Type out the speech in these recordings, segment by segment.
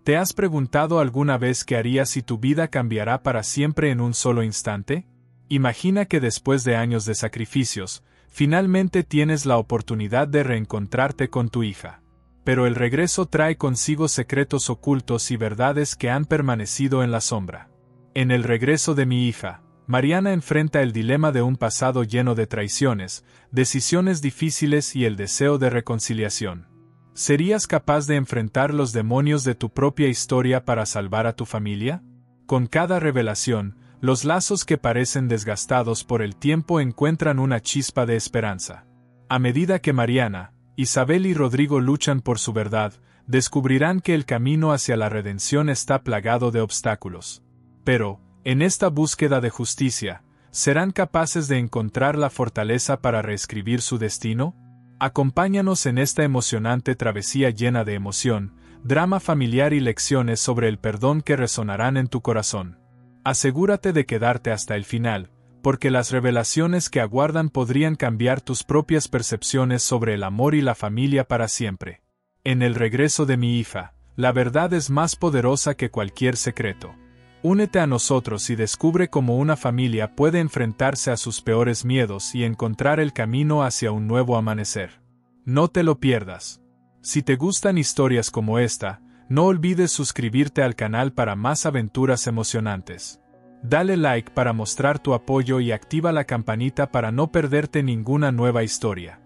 ¿Te has preguntado alguna vez qué harías si tu vida cambiará para siempre en un solo instante? Imagina que después de años de sacrificios, finalmente tienes la oportunidad de reencontrarte con tu hija. Pero el regreso trae consigo secretos ocultos y verdades que han permanecido en la sombra. En el regreso de mi hija, Mariana enfrenta el dilema de un pasado lleno de traiciones, decisiones difíciles y el deseo de reconciliación. ¿Serías capaz de enfrentar los demonios de tu propia historia para salvar a tu familia? Con cada revelación, los lazos que parecen desgastados por el tiempo encuentran una chispa de esperanza. A medida que Mariana, Isabel y Rodrigo luchan por su verdad, descubrirán que el camino hacia la redención está plagado de obstáculos. Pero, en esta búsqueda de justicia, ¿serán capaces de encontrar la fortaleza para reescribir su destino? Acompáñanos en esta emocionante travesía llena de emoción, drama familiar y lecciones sobre el perdón que resonarán en tu corazón. Asegúrate de quedarte hasta el final, porque las revelaciones que aguardan podrían cambiar tus propias percepciones sobre el amor y la familia para siempre. En el regreso de mi hija, la verdad es más poderosa que cualquier secreto. Únete a nosotros y descubre cómo una familia puede enfrentarse a sus peores miedos y encontrar el camino hacia un nuevo amanecer. No te lo pierdas. Si te gustan historias como esta, no olvides suscribirte al canal para más aventuras emocionantes. Dale like para mostrar tu apoyo y activa la campanita para no perderte ninguna nueva historia.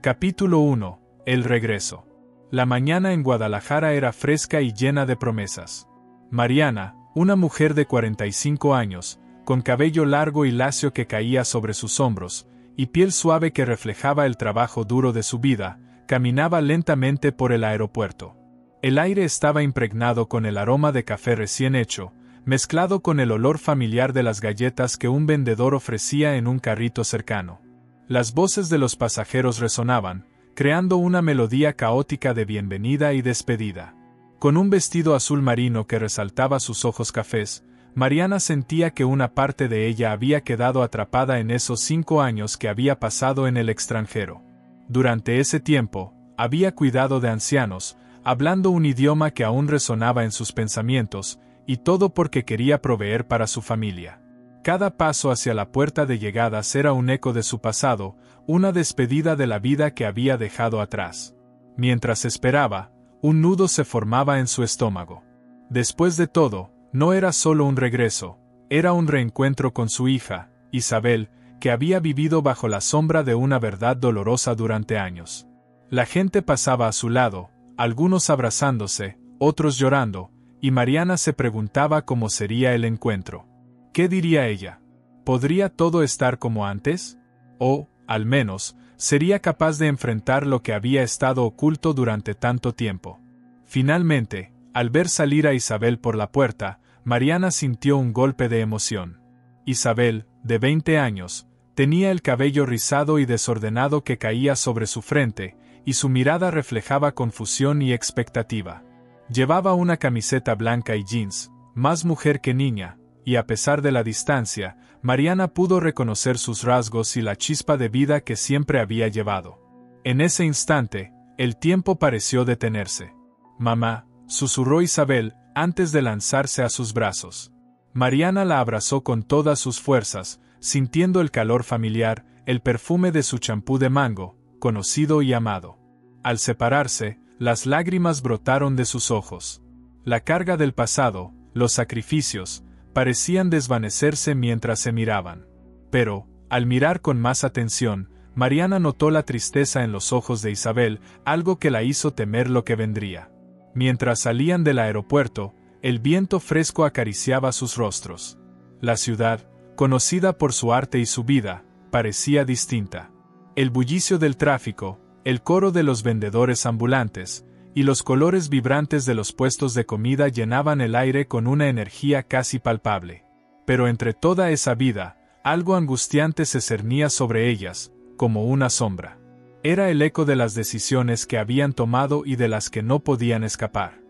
Capítulo 1. El regreso. La mañana en Guadalajara era fresca y llena de promesas. Mariana, una mujer de 45 años, con cabello largo y lacio que caía sobre sus hombros, y piel suave que reflejaba el trabajo duro de su vida, caminaba lentamente por el aeropuerto. El aire estaba impregnado con el aroma de café recién hecho, mezclado con el olor familiar de las galletas que un vendedor ofrecía en un carrito cercano. Las voces de los pasajeros resonaban, creando una melodía caótica de bienvenida y despedida. Con un vestido azul marino que resaltaba sus ojos cafés, Mariana sentía que una parte de ella había quedado atrapada en esos 5 años que había pasado en el extranjero. Durante ese tiempo, había cuidado de ancianos, hablando un idioma que aún resonaba en sus pensamientos, y todo porque quería proveer para su familia. Cada paso hacia la puerta de llegada era un eco de su pasado, una despedida de la vida que había dejado atrás. Mientras esperaba, un nudo se formaba en su estómago. Después de todo, no era solo un regreso, era un reencuentro con su hija, Isabel, que había vivido bajo la sombra de una verdad dolorosa durante años. La gente pasaba a su lado, algunos abrazándose, otros llorando, y Mariana se preguntaba cómo sería el encuentro. ¿Qué diría ella? ¿Podría todo estar como antes? O, al menos, sería capaz de enfrentar lo que había estado oculto durante tanto tiempo. Finalmente, al ver salir a Isabel por la puerta, Mariana sintió un golpe de emoción. Isabel, de 20 años, tenía el cabello rizado y desordenado que caía sobre su frente, y su mirada reflejaba confusión y expectativa. Llevaba una camiseta blanca y jeans, más mujer que niña, y a pesar de la distancia, Mariana pudo reconocer sus rasgos y la chispa de vida que siempre había llevado. En ese instante, el tiempo pareció detenerse. «Mamá», susurró Isabel, antes de lanzarse a sus brazos. Mariana la abrazó con todas sus fuerzas, sintiendo el calor familiar, el perfume de su champú de mango, conocido y amado. Al separarse, las lágrimas brotaron de sus ojos. La carga del pasado, los sacrificios, parecían desvanecerse mientras se miraban. Pero, al mirar con más atención, Mariana notó la tristeza en los ojos de Isabel, algo que la hizo temer lo que vendría. Mientras salían del aeropuerto, el viento fresco acariciaba sus rostros. La ciudad, conocida por su arte y su vida, parecía distinta. El bullicio del tráfico, el coro de los vendedores ambulantes, y los colores vibrantes de los puestos de comida llenaban el aire con una energía casi palpable. Pero entre toda esa vida, algo angustiante se cernía sobre ellas, como una sombra. Era el eco de las decisiones que habían tomado y de las que no podían escapar.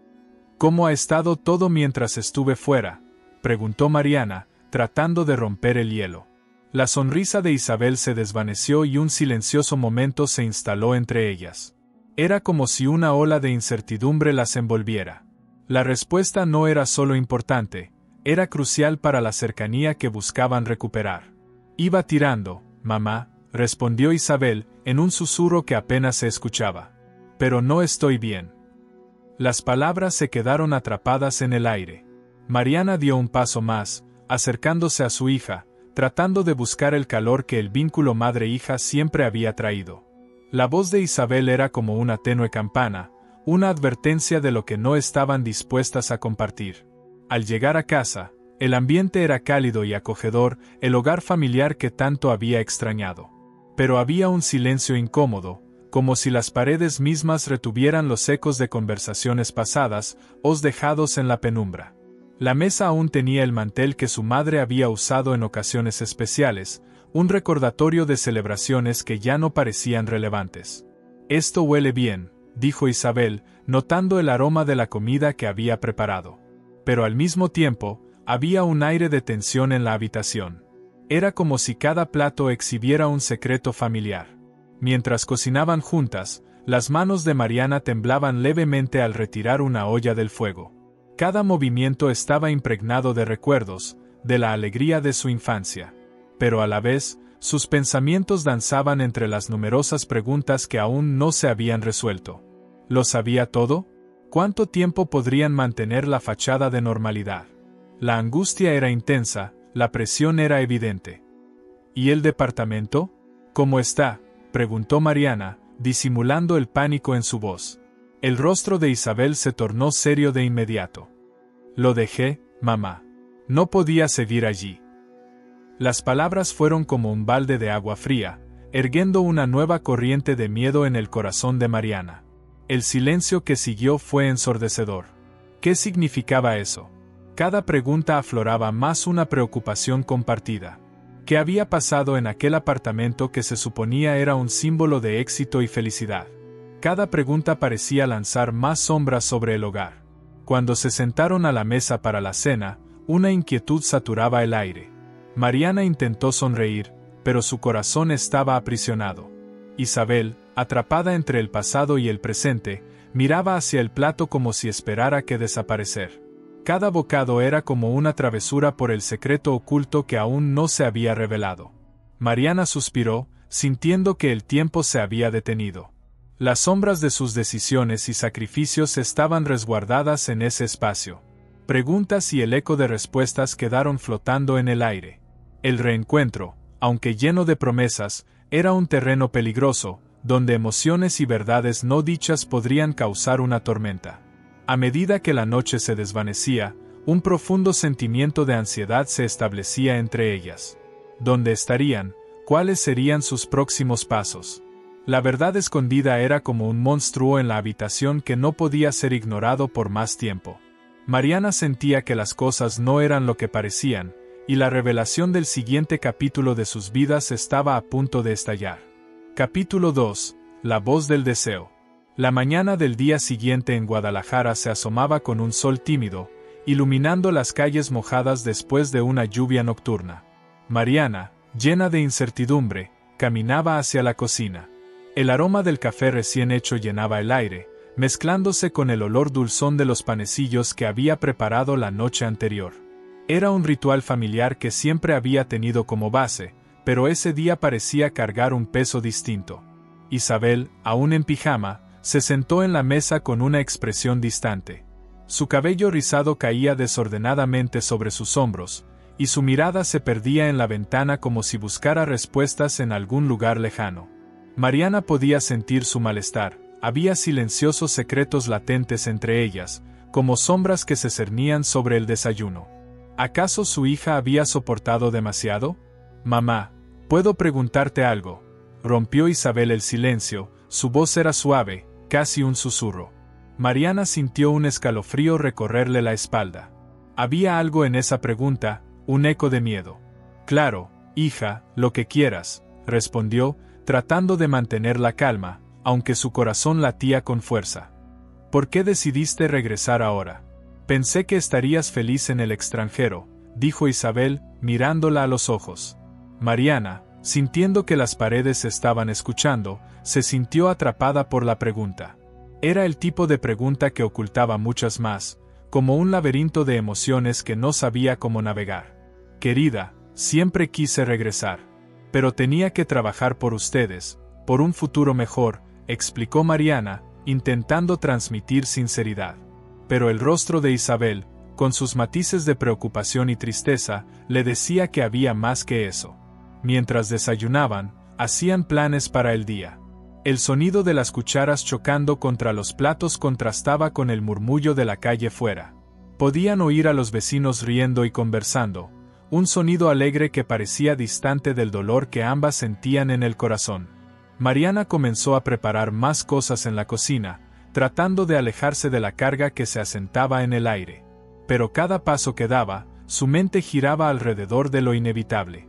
«¿Cómo ha estado todo mientras estuve fuera?», preguntó Mariana, tratando de romper el hielo. La sonrisa de Isabel se desvaneció y un silencioso momento se instaló entre ellas. Era como si una ola de incertidumbre las envolviera. La respuesta no era solo importante, era crucial para la cercanía que buscaban recuperar. Iba tirando, mamá, respondió Isabel, en un susurro que apenas se escuchaba. Pero no estoy bien. Las palabras se quedaron atrapadas en el aire. Mariana dio un paso más, acercándose a su hija, tratando de buscar el calor que el vínculo madre-hija siempre había traído. La voz de Isabel era como una tenue campana, una advertencia de lo que no estaban dispuestas a compartir. Al llegar a casa, el ambiente era cálido y acogedor, el hogar familiar que tanto había extrañado. Pero había un silencio incómodo, como si las paredes mismas retuvieran los ecos de conversaciones pasadas, dejados en la penumbra. La mesa aún tenía el mantel que su madre había usado en ocasiones especiales, un recordatorio de celebraciones que ya no parecían relevantes. «Esto huele bien», dijo Isabel, notando el aroma de la comida que había preparado. Pero al mismo tiempo, había un aire de tensión en la habitación. Era como si cada plato exhibiera un secreto familiar. Mientras cocinaban juntas, las manos de Mariana temblaban levemente al retirar una olla del fuego. Cada movimiento estaba impregnado de recuerdos, de la alegría de su infancia. Pero a la vez, sus pensamientos danzaban entre las numerosas preguntas que aún no se habían resuelto. ¿Lo sabía todo? ¿Cuánto tiempo podrían mantener la fachada de normalidad? La angustia era intensa, la presión era evidente. ¿Y el departamento? ¿Cómo está?, preguntó Mariana, disimulando el pánico en su voz. El rostro de Isabel se tornó serio de inmediato. «Lo dejé, mamá. No podía seguir allí». Las palabras fueron como un balde de agua fría, erguiendo una nueva corriente de miedo en el corazón de Mariana. El silencio que siguió fue ensordecedor. ¿Qué significaba eso? Cada pregunta afloraba más una preocupación compartida. ¿Qué había pasado en aquel apartamento que se suponía era un símbolo de éxito y felicidad? Cada pregunta parecía lanzar más sombras sobre el hogar. Cuando se sentaron a la mesa para la cena, una inquietud saturaba el aire. Mariana intentó sonreír, pero su corazón estaba aprisionado. Isabel, atrapada entre el pasado y el presente, miraba hacia el plato como si esperara que desaparecer. Cada bocado era como una travesura por el secreto oculto que aún no se había revelado. Mariana suspiró, sintiendo que el tiempo se había detenido. Las sombras de sus decisiones y sacrificios estaban resguardadas en ese espacio. Preguntas y el eco de respuestas quedaron flotando en el aire. El reencuentro, aunque lleno de promesas, era un terreno peligroso, donde emociones y verdades no dichas podrían causar una tormenta. A medida que la noche se desvanecía, un profundo sentimiento de ansiedad se establecía entre ellas. ¿Dónde estarían? ¿Cuáles serían sus próximos pasos? La verdad escondida era como un monstruo en la habitación que no podía ser ignorado por más tiempo. Mariana sentía que las cosas no eran lo que parecían, y la revelación del siguiente capítulo de sus vidas estaba a punto de estallar. Capítulo 2. La voz del deseo. La mañana del día siguiente en Guadalajara se asomaba con un sol tímido, iluminando las calles mojadas después de una lluvia nocturna. Mariana, llena de incertidumbre, caminaba hacia la cocina. El aroma del café recién hecho llenaba el aire, mezclándose con el olor dulzón de los panecillos que había preparado la noche anterior. Era un ritual familiar que siempre había tenido como base, pero ese día parecía cargar un peso distinto. Isabel, aún en pijama, se sentó en la mesa con una expresión distante. Su cabello rizado caía desordenadamente sobre sus hombros, y su mirada se perdía en la ventana como si buscara respuestas en algún lugar lejano. Mariana podía sentir su malestar, había silenciosos secretos latentes entre ellas, como sombras que se cernían sobre el desayuno. ¿Acaso su hija había soportado demasiado? «Mamá, ¿puedo preguntarte algo?», rompió Isabel el silencio, su voz era suave, casi un susurro. Mariana sintió un escalofrío recorrerle la espalda. Había algo en esa pregunta, un eco de miedo. «Claro, hija, lo que quieras», respondió, tratando de mantener la calma, aunque su corazón latía con fuerza. «¿Por qué decidiste regresar ahora? Pensé que estarías feliz en el extranjero», dijo Isabel, mirándola a los ojos. Mariana, sintiendo que las paredes estaban escuchando, se sintió atrapada por la pregunta. Era el tipo de pregunta que ocultaba muchas más, como un laberinto de emociones que no sabía cómo navegar. Querida, siempre quise regresar. Pero tenía que trabajar por ustedes, por un futuro mejor, explicó Mariana, intentando transmitir sinceridad. Pero el rostro de Isabel, con sus matices de preocupación y tristeza, le decía que había más que eso. Mientras desayunaban, hacían planes para el día. El sonido de las cucharas chocando contra los platos contrastaba con el murmullo de la calle fuera. Podían oír a los vecinos riendo y conversando, un sonido alegre que parecía distante del dolor que ambas sentían en el corazón. Mariana comenzó a preparar más cosas en la cocina, tratando de alejarse de la carga que se asentaba en el aire. Pero cada paso que daba, su mente giraba alrededor de lo inevitable.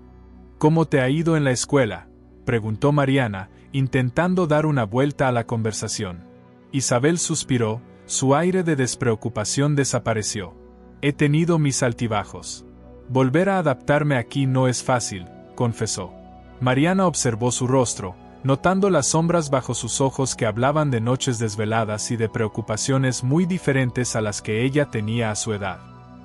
¿Cómo te ha ido en la escuela?, preguntó Mariana, intentando dar una vuelta a la conversación. Isabel suspiró, su aire de despreocupación desapareció. He tenido mis altibajos. Volver a adaptarme aquí no es fácil, confesó. Mariana observó su rostro, notando las sombras bajo sus ojos que hablaban de noches desveladas y de preocupaciones muy diferentes a las que ella tenía a su edad.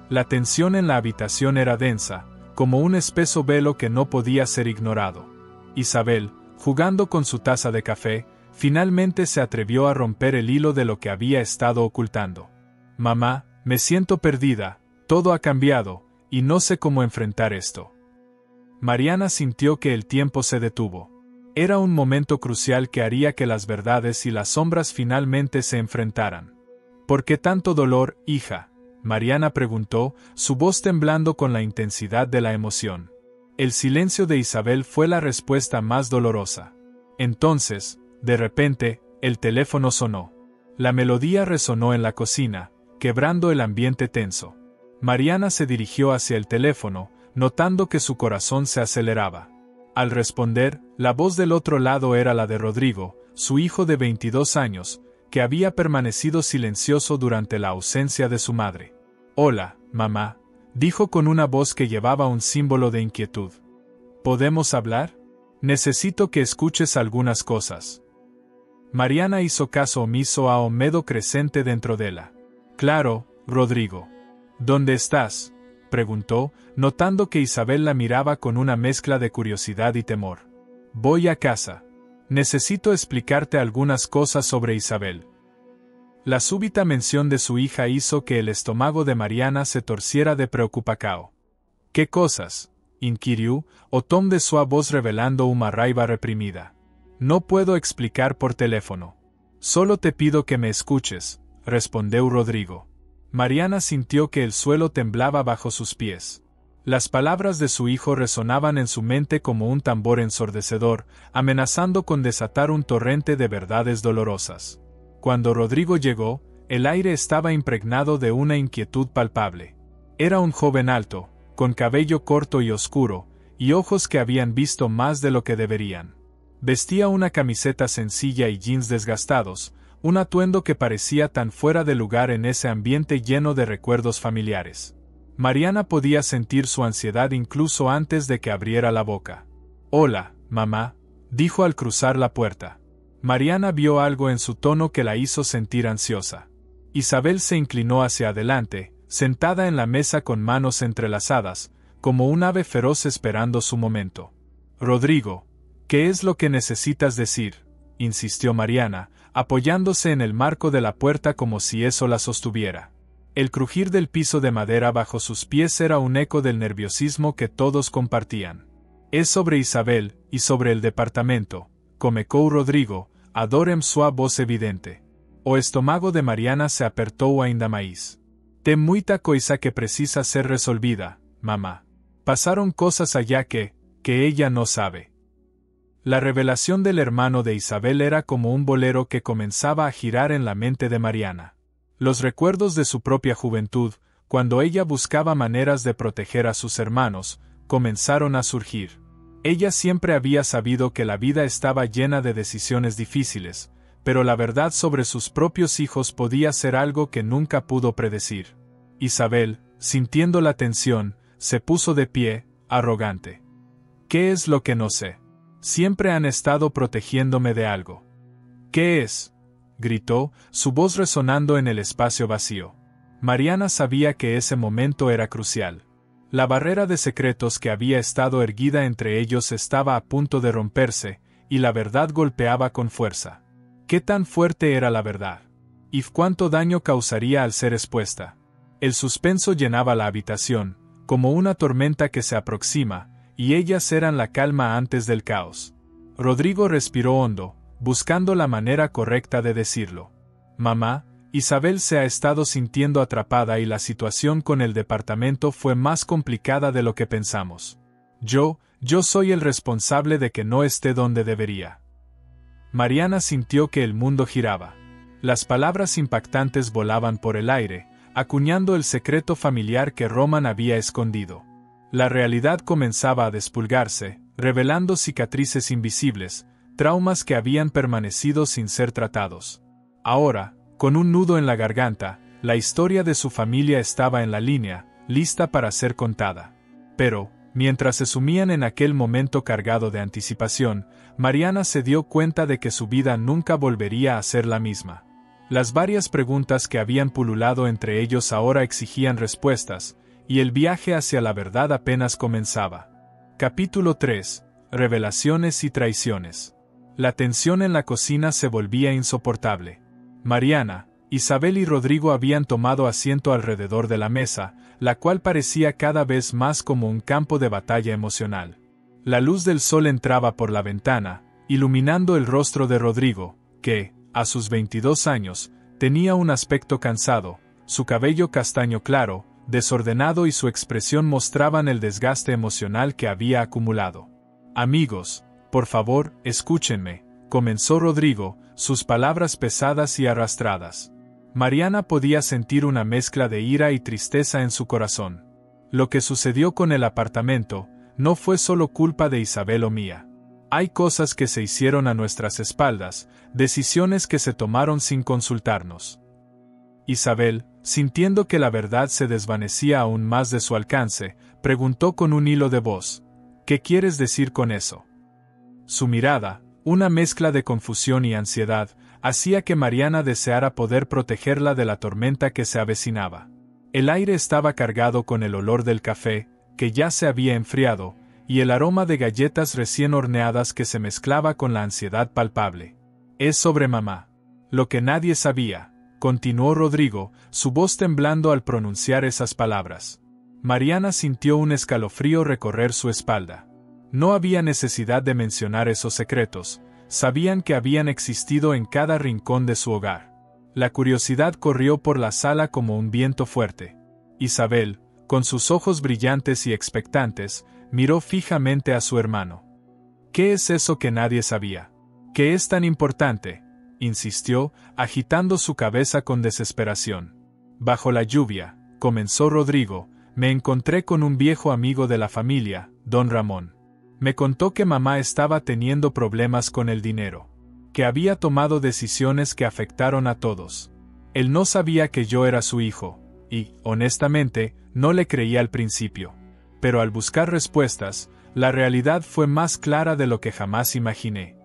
La tensión en la habitación era densa, como un espeso velo que no podía ser ignorado. Isabel, jugando con su taza de café, finalmente se atrevió a romper el hilo de lo que había estado ocultando. Mamá, me siento perdida, todo ha cambiado, y no sé cómo enfrentar esto. Mariana sintió que el tiempo se detuvo. Era un momento crucial que haría que las verdades y las sombras finalmente se enfrentaran. ¿Por qué tanto dolor, hija?, Mariana preguntó, su voz temblando con la intensidad de la emoción. El silencio de Isabel fue la respuesta más dolorosa. Entonces, de repente, el teléfono sonó. La melodía resonó en la cocina, quebrando el ambiente tenso. Mariana se dirigió hacia el teléfono, notando que su corazón se aceleraba. Al responder, la voz del otro lado era la de Rodrigo, su hijo de 22 años, que había permanecido silencioso durante la ausencia de su madre. Hola, mamá, dijo con una voz que llevaba un símbolo de inquietud. ¿Podemos hablar? Necesito que escuches algunas cosas. Mariana hizo caso omiso a un miedo creciente dentro de ella. Claro, Rodrigo. ¿Dónde estás?, preguntó, notando que Isabel la miraba con una mezcla de curiosidad y temor. Voy a casa. Necesito explicarte algunas cosas sobre Isabel. La súbita mención de su hija hizo que el estómago de Mariana se torciera de preocupación. ¿Qué cosas?, inquirió, o tom de su voz revelando una raiva reprimida. No puedo explicar por teléfono. Solo te pido que me escuches, respondió Rodrigo. Mariana sintió que el suelo temblaba bajo sus pies. Las palabras de su hijo resonaban en su mente como un tambor ensordecedor, amenazando con desatar un torrente de verdades dolorosas. Cuando Rodrigo llegó, el aire estaba impregnado de una inquietud palpable. Era un joven alto, con cabello corto y oscuro, y ojos que habían visto más de lo que deberían. Vestía una camiseta sencilla y jeans desgastados, un atuendo que parecía tan fuera de lugar en ese ambiente lleno de recuerdos familiares. Mariana podía sentir su ansiedad incluso antes de que abriera la boca. Hola, mamá, dijo al cruzar la puerta. Mariana vio algo en su tono que la hizo sentir ansiosa. Isabel se inclinó hacia adelante, sentada en la mesa con manos entrelazadas, como un ave feroz esperando su momento. Rodrigo, ¿qué es lo que necesitas decir?, insistió Mariana, apoyándose en el marco de la puerta como si eso la sostuviera. El crujir del piso de madera bajo sus pies era un eco del nerviosismo que todos compartían. Es sobre Isabel, y sobre el departamento, comunicó Rodrigo, adorem sua voz evidente. O estómago de Mariana se apertó ainda mais. Tem muita coisa que precisa ser resolvida, mamá. Pasaron cosas allá que ella no sabe. La revelación del hermano de Isabel era como un bolero que comenzaba a girar en la mente de Mariana. Los recuerdos de su propia juventud, cuando ella buscaba maneras de proteger a sus hermanos, comenzaron a surgir. Ella siempre había sabido que la vida estaba llena de decisiones difíciles, pero la verdad sobre sus propios hijos podía ser algo que nunca pudo predecir. Isabel, sintiendo la tensión, se puso de pie, arrogante. ¿Qué es lo que no sé? Siempre han estado protegiéndome de algo. ¿Qué es?, gritó, su voz resonando en el espacio vacío. Mariana sabía que ese momento era crucial. La barrera de secretos que había estado erguida entre ellos estaba a punto de romperse, y la verdad golpeaba con fuerza. ¿Qué tan fuerte era la verdad? ¿Y cuánto daño causaría al ser expuesta? El suspenso llenaba la habitación, como una tormenta que se aproxima, y ellas eran la calma antes del caos. Rodrigo respiró hondo, buscando la manera correcta de decirlo. Mamá, Isabel se ha estado sintiendo atrapada y la situación con el departamento fue más complicada de lo que pensamos. Yo soy el responsable de que no esté donde debería. Mariana sintió que el mundo giraba. Las palabras impactantes volaban por el aire, acuñando el secreto familiar que Roman había escondido. La realidad comenzaba a despulgarse, revelando cicatrices invisibles, traumas que habían permanecido sin ser tratados. Ahora, con un nudo en la garganta, la historia de su familia estaba en la línea, lista para ser contada. Pero, mientras se sumían en aquel momento cargado de anticipación, Mariana se dio cuenta de que su vida nunca volvería a ser la misma. Las varias preguntas que habían pululado entre ellos ahora exigían respuestas, y el viaje hacia la verdad apenas comenzaba. Capítulo 3. Revelaciones y traiciones. La tensión en la cocina se volvía insoportable. Mariana, Isabel y Rodrigo habían tomado asiento alrededor de la mesa, la cual parecía cada vez más como un campo de batalla emocional. La luz del sol entraba por la ventana, iluminando el rostro de Rodrigo, que, a sus 22 años, tenía un aspecto cansado, su cabello castaño claro, desordenado y su expresión mostraban el desgaste emocional que había acumulado. Amigos, por favor, escúchenme, comenzó Rodrigo, sus palabras pesadas y arrastradas. Mariana podía sentir una mezcla de ira y tristeza en su corazón. Lo que sucedió con el apartamento no fue solo culpa de Isabel o mía. Hay cosas que se hicieron a nuestras espaldas, decisiones que se tomaron sin consultarnos. Isabel, sintiendo que la verdad se desvanecía aún más de su alcance, preguntó con un hilo de voz: ¿qué quieres decir con eso? Su mirada, una mezcla de confusión y ansiedad, hacía que Mariana deseara poder protegerla de la tormenta que se avecinaba. El aire estaba cargado con el olor del café, que ya se había enfriado, y el aroma de galletas recién horneadas que se mezclaba con la ansiedad palpable. Es sobre mamá. Lo que nadie sabía, continuó Rodrigo, su voz temblando al pronunciar esas palabras. Mariana sintió un escalofrío recorrer su espalda. No había necesidad de mencionar esos secretos, sabían que habían existido en cada rincón de su hogar. La curiosidad corrió por la sala como un viento fuerte. Isabel, con sus ojos brillantes y expectantes, miró fijamente a su hermano. ¿Qué es eso que nadie sabía? ¿Qué es tan importante?, insistió, agitando su cabeza con desesperación. Bajo la lluvia, comenzó Rodrigo, me encontré con un viejo amigo de la familia, don Ramón. Me contó que mamá estaba teniendo problemas con el dinero, que había tomado decisiones que afectaron a todos. Él no sabía que yo era su hijo, y, honestamente, no le creía al principio. Pero al buscar respuestas, la realidad fue más clara de lo que jamás imaginé.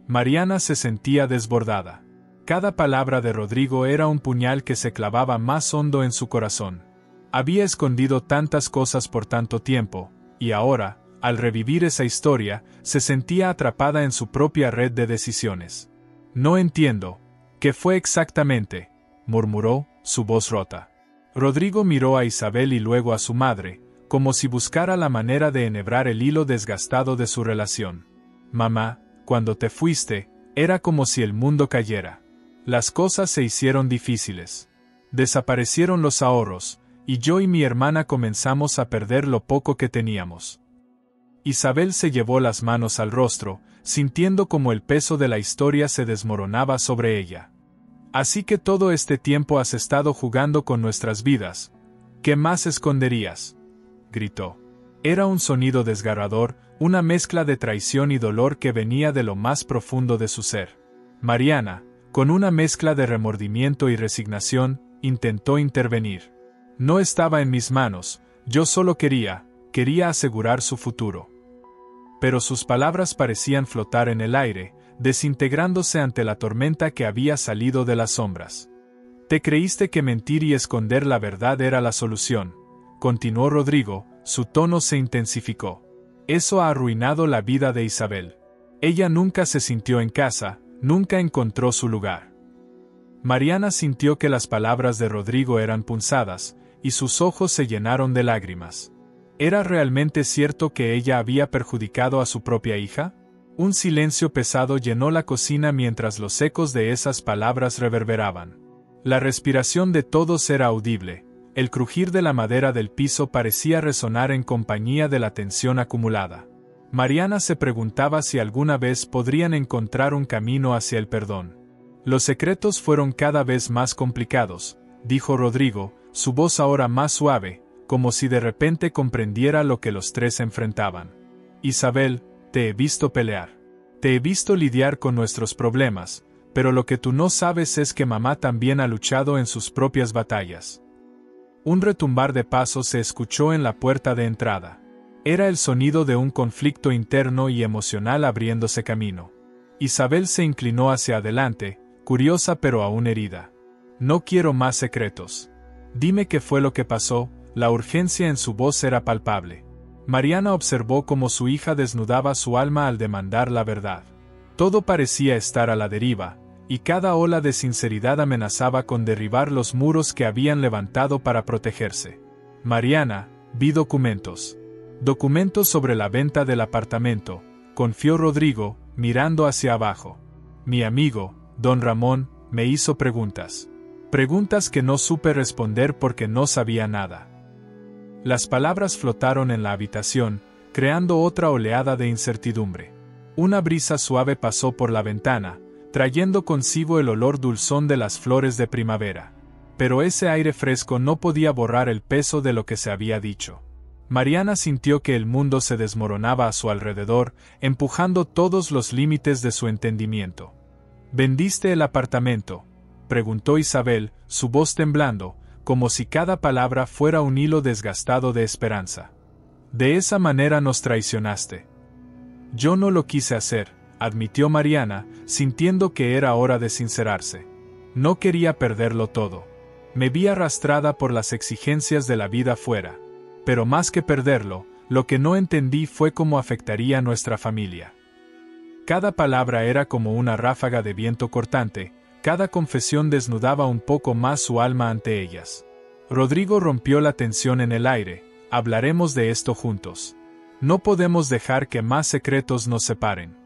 Mariana se sentía desbordada. Cada palabra de Rodrigo era un puñal que se clavaba más hondo en su corazón. Había escondido tantas cosas por tanto tiempo, y ahora, al revivir esa historia, se sentía atrapada en su propia red de decisiones. No entiendo. ¿Qué fue exactamente?, murmuró, su voz rota. Rodrigo miró a Isabel y luego a su madre, como si buscara la manera de enhebrar el hilo desgastado de su relación. Mamá, cuando te fuiste, era como si el mundo cayera. Las cosas se hicieron difíciles. Desaparecieron los ahorros, y yo y mi hermana comenzamos a perder lo poco que teníamos. Isabel se llevó las manos al rostro, sintiendo como el peso de la historia se desmoronaba sobre ella. Así que todo este tiempo has estado jugando con nuestras vidas. ¿Qué más esconderías?, gritó. Era un sonido desgarrador, una mezcla de traición y dolor que venía de lo más profundo de su ser. Mariana, con una mezcla de remordimiento y resignación, intentó intervenir. No estaba en mis manos, yo solo quería asegurar su futuro. Pero sus palabras parecían flotar en el aire, desintegrándose ante la tormenta que había salido de las sombras. Te creíste que mentir y esconder la verdad era la solución, continuó Rodrigo, su tono se intensificó. Eso ha arruinado la vida de Isabel. Ella nunca se sintió en casa, nunca encontró su lugar. Mariana sintió que las palabras de Rodrigo eran punzadas, y sus ojos se llenaron de lágrimas. ¿Era realmente cierto que ella había perjudicado a su propia hija? Un silencio pesado llenó la cocina mientras los ecos de esas palabras reverberaban. La respiración de todos era audible, el crujir de la madera del piso parecía resonar en compañía de la tensión acumulada. Mariana se preguntaba si alguna vez podrían encontrar un camino hacia el perdón. Los secretos fueron cada vez más complicados, dijo Rodrigo, su voz ahora más suave, como si de repente comprendiera lo que los tres enfrentaban. Isabel, te he visto pelear. Te he visto lidiar con nuestros problemas, pero lo que tú no sabes es que mamá también ha luchado en sus propias batallas. Un retumbar de pasos se escuchó en la puerta de entrada. Era el sonido de un conflicto interno y emocional abriéndose camino. Isabel se inclinó hacia adelante, curiosa pero aún herida. No quiero más secretos. Dime qué fue lo que pasó, la urgencia en su voz era palpable. Mariana observó cómo su hija desnudaba su alma al demandar la verdad. Todo parecía estar a la deriva, y cada ola de sinceridad amenazaba con derribar los muros que habían levantado para protegerse. Mariana, vi documentos. Documentos sobre la venta del apartamento, confió Rodrigo, mirando hacia abajo. Mi amigo, don Ramón, me hizo preguntas. Preguntas que no supe responder porque no sabía nada. Las palabras flotaron en la habitación, creando otra oleada de incertidumbre. Una brisa suave pasó por la ventana, trayendo consigo el olor dulzón de las flores de primavera. Pero ese aire fresco no podía borrar el peso de lo que se había dicho. Mariana sintió que el mundo se desmoronaba a su alrededor, empujando todos los límites de su entendimiento. ¿Vendiste el apartamento?, preguntó Isabel, su voz temblando, como si cada palabra fuera un hilo desgastado de esperanza. De esa manera nos traicionaste. Yo no lo quise hacer, admitió Mariana, sintiendo que era hora de sincerarse. No quería perderlo todo. Me vi arrastrada por las exigencias de la vida fuera. Pero más que perderlo, lo que no entendí fue cómo afectaría a nuestra familia. Cada palabra era como una ráfaga de viento cortante, cada confesión desnudaba un poco más su alma ante ellas. Rodrigo rompió la tensión en el aire, hablaremos de esto juntos. No podemos dejar que más secretos nos separen.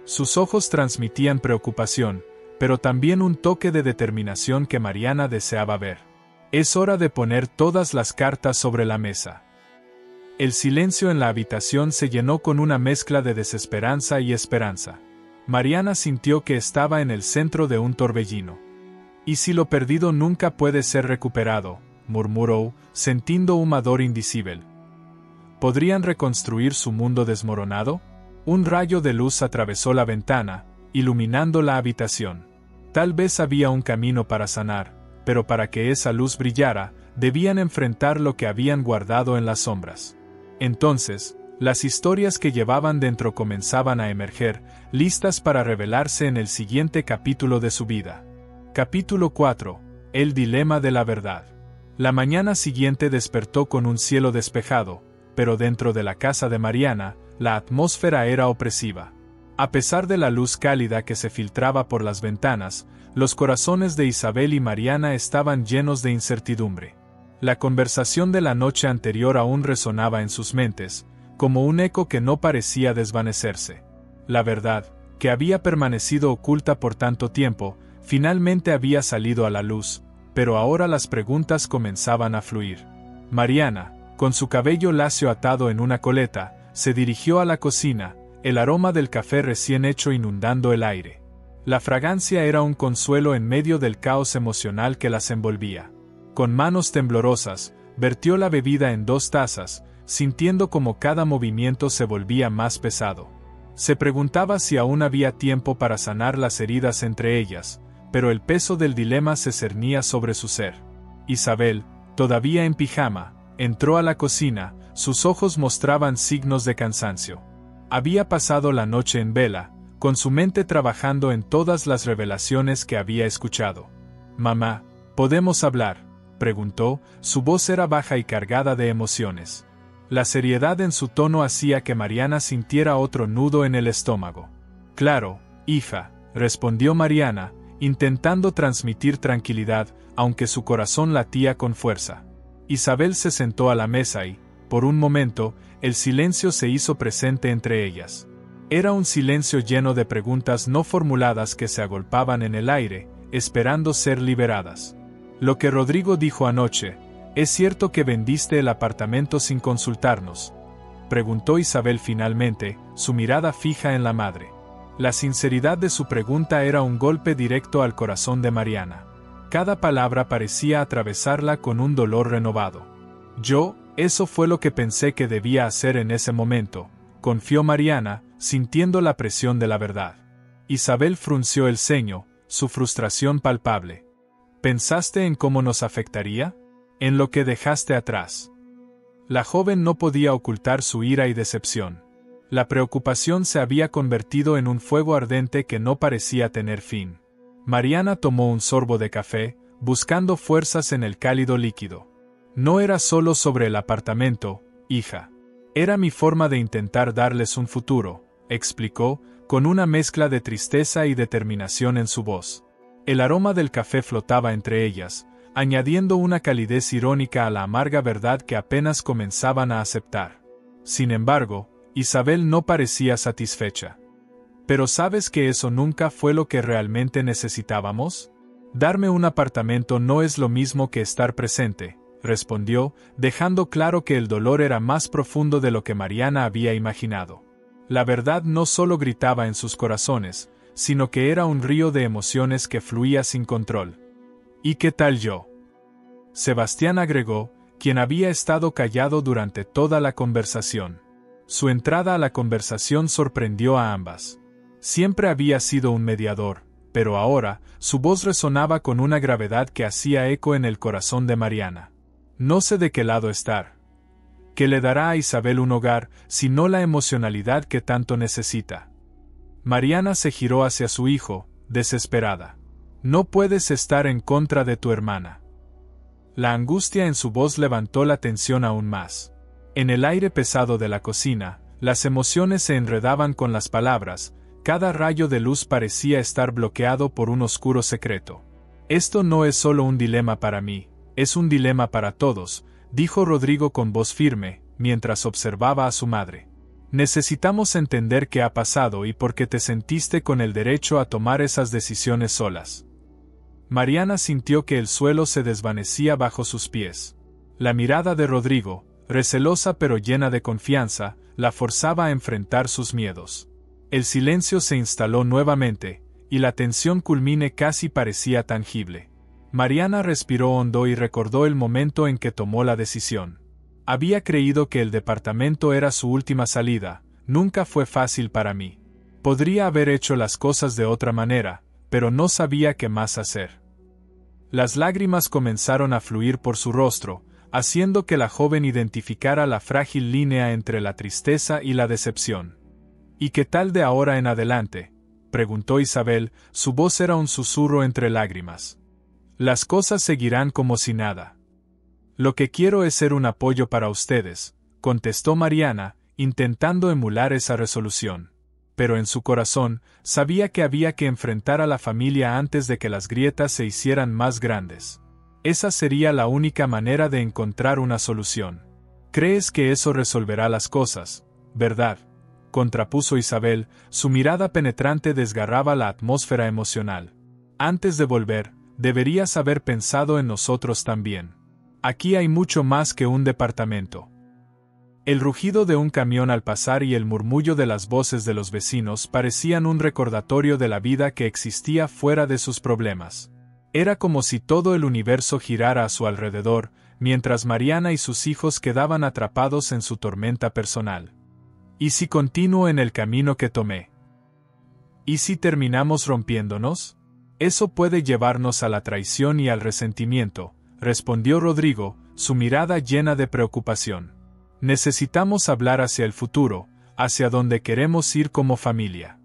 Sus ojos transmitían preocupación, pero también un toque de determinación que Mariana deseaba ver. Es hora de poner todas las cartas sobre la mesa. El silencio en la habitación se llenó con una mezcla de desesperanza y esperanza. Mariana sintió que estaba en el centro de un torbellino. «¿Y si lo perdido nunca puede ser recuperado?», murmuró, sintiendo un ardor indecible. ¿Podrían reconstruir su mundo desmoronado? Un rayo de luz atravesó la ventana, iluminando la habitación. Tal vez había un camino para sanar, pero para que esa luz brillara, debían enfrentar lo que habían guardado en las sombras. Entonces, las historias que llevaban dentro comenzaban a emerger, listas para revelarse en el siguiente capítulo de su vida. Capítulo 4. El dilema de la verdad. La mañana siguiente despertó con un cielo despejado, pero dentro de la casa de Mariana, la atmósfera era opresiva. A pesar de la luz cálida que se filtraba por las ventanas, los corazones de Isabel y Mariana estaban llenos de incertidumbre. La conversación de la noche anterior aún resonaba en sus mentes, como un eco que no parecía desvanecerse. La verdad, que había permanecido oculta por tanto tiempo, finalmente había salido a la luz, pero ahora las preguntas comenzaban a fluir. Mariana, con su cabello lacio atado en una coleta, se dirigió a la cocina, el aroma del café recién hecho inundando el aire. La fragancia era un consuelo en medio del caos emocional que las envolvía. Con manos temblorosas, vertió la bebida en 2 tazas, sintiendo como cada movimiento se volvía más pesado. Se preguntaba si aún había tiempo para sanar las heridas entre ellas, pero el peso del dilema se cernía sobre su ser. Isabel, todavía en pijama, entró a la cocina, sus ojos mostraban signos de cansancio. Había pasado la noche en vela, con su mente trabajando en todas las revelaciones que había escuchado. Mamá, ¿Podemos hablar?, preguntó, su voz era baja y cargada de emociones. La seriedad en su tono hacía que Mariana sintiera otro nudo en el estómago. Claro, hija, respondió Mariana, intentando transmitir tranquilidad, aunque su corazón latía con fuerza. Isabel se sentó a la mesa y, por un momento, el silencio se hizo presente entre ellas. Era un silencio lleno de preguntas no formuladas que se agolpaban en el aire, esperando ser liberadas. Lo que Rodrigo dijo anoche, ¿es cierto que vendiste el apartamento sin consultarnos?, preguntó Isabel finalmente, su mirada fija en la madre. La sinceridad de su pregunta era un golpe directo al corazón de Mariana. Cada palabra parecía atravesarla con un dolor renovado. Eso fue lo que pensé que debía hacer en ese momento, confió Mariana, sintiendo la presión de la verdad. Isabel frunció el ceño, su frustración palpable. ¿Pensaste en cómo nos afectaría? ¿En lo que dejaste atrás? La joven no podía ocultar su ira y decepción. La preocupación se había convertido en un fuego ardente que no parecía tener fin. Mariana tomó un sorbo de café, buscando fuerzas en el cálido líquido. No era solo sobre el apartamento, hija. Era mi forma de intentar darles un futuro, explicó, con una mezcla de tristeza y determinación en su voz. El aroma del café flotaba entre ellas, añadiendo una calidez irónica a la amarga verdad que apenas comenzaban a aceptar. Sin embargo, Isabel no parecía satisfecha. ¿Pero sabes que eso nunca fue lo que realmente necesitábamos? Darme un apartamento no es lo mismo que estar presente, respondió, dejando claro que el dolor era más profundo de lo que Mariana había imaginado. La verdad no solo gritaba en sus corazones, sino que era un río de emociones que fluía sin control. ¿Y qué tal yo?, Sebastián agregó, quien había estado callado durante toda la conversación. Su entrada a la conversación sorprendió a ambas. Siempre había sido un mediador, pero ahora, su voz resonaba con una gravedad que hacía eco en el corazón de Mariana. No sé de qué lado estar. ¿Qué le dará a Isabel un hogar, si no la emocionalidad que tanto necesita? Mariana se giró hacia su hijo, desesperada. No puedes estar en contra de tu hermana. La angustia en su voz levantó la tensión aún más. En el aire pesado de la cocina, las emociones se enredaban con las palabras, cada rayo de luz parecía estar bloqueado por un oscuro secreto. Esto no es solo un dilema para mí, es un dilema para todos, dijo Rodrigo con voz firme, mientras observaba a su madre. Necesitamos entender qué ha pasado y por qué te sentiste con el derecho a tomar esas decisiones solas. Mariana sintió que el suelo se desvanecía bajo sus pies. La mirada de Rodrigo, recelosa pero llena de confianza, la forzaba a enfrentar sus miedos. El silencio se instaló nuevamente, y la tensión culmine casi parecía tangible. Mariana respiró hondo y recordó el momento en que tomó la decisión. Había creído que el departamento era su última salida, nunca fue fácil para mí. Podría haber hecho las cosas de otra manera, pero no sabía qué más hacer. Las lágrimas comenzaron a fluir por su rostro, haciendo que la joven identificara la frágil línea entre la tristeza y la decepción. ¿Y qué tal de ahora en adelante?, preguntó Isabel, su voz era un susurro entre lágrimas. Las cosas seguirán como si nada. Lo que quiero es ser un apoyo para ustedes, contestó Mariana, intentando emular esa resolución. Pero en su corazón, sabía que había que enfrentar a la familia antes de que las grietas se hicieran más grandes. Esa sería la única manera de encontrar una solución. ¿Crees que eso resolverá las cosas, verdad?, contrapuso Isabel, su mirada penetrante desgarraba la atmósfera emocional. Antes de volver, deberías haber pensado en nosotros también. Aquí hay mucho más que un departamento. El rugido de un camión al pasar y el murmullo de las voces de los vecinos parecían un recordatorio de la vida que existía fuera de sus problemas. Era como si todo el universo girara a su alrededor, mientras Mariana y sus hijos quedaban atrapados en su tormenta personal. ¿Y si continúo en el camino que tomé? ¿Y si terminamos rompiéndonos? Eso puede llevarnos a la traición y al resentimiento, respondió Rodrigo, su mirada llena de preocupación. Necesitamos hablar hacia el futuro, hacia donde queremos ir como familia.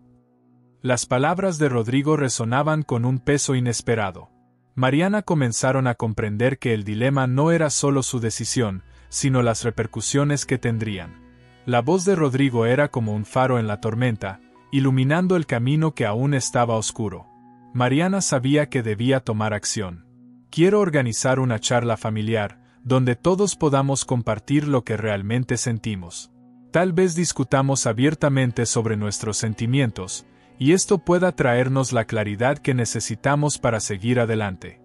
Las palabras de Rodrigo resonaban con un peso inesperado. Mariana comenzaron a comprender que el dilema no era solo su decisión, sino las repercusiones que tendrían. La voz de Rodrigo era como un faro en la tormenta, iluminando el camino que aún estaba oscuro. Mariana sabía que debía tomar acción. Quiero organizar una charla familiar, donde todos podamos compartir lo que realmente sentimos. Tal vez discutamos abiertamente sobre nuestros sentimientos, y esto pueda traernos la claridad que necesitamos para seguir adelante.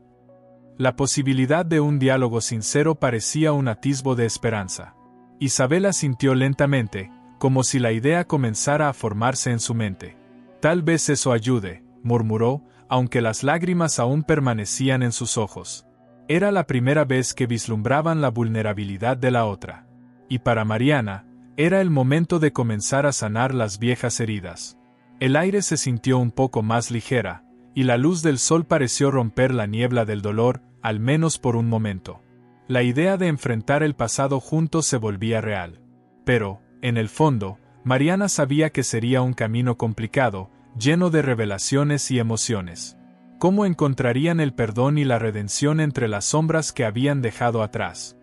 La posibilidad de un diálogo sincero parecía un atisbo de esperanza. Isabela sintió lentamente, como si la idea comenzara a formarse en su mente. Tal vez eso ayude, murmuró, aunque las lágrimas aún permanecían en sus ojos. Era la primera vez que vislumbraban la vulnerabilidad de la otra. Y para Mariana, era el momento de comenzar a sanar las viejas heridas. El aire se sintió un poco más ligera, y la luz del sol pareció romper la niebla del dolor, al menos por un momento. La idea de enfrentar el pasado juntos se volvía real. Pero, en el fondo, Mariana sabía que sería un camino complicado, lleno de revelaciones y emociones. ¿Cómo encontrarían el perdón y la redención entre las sombras que habían dejado atrás?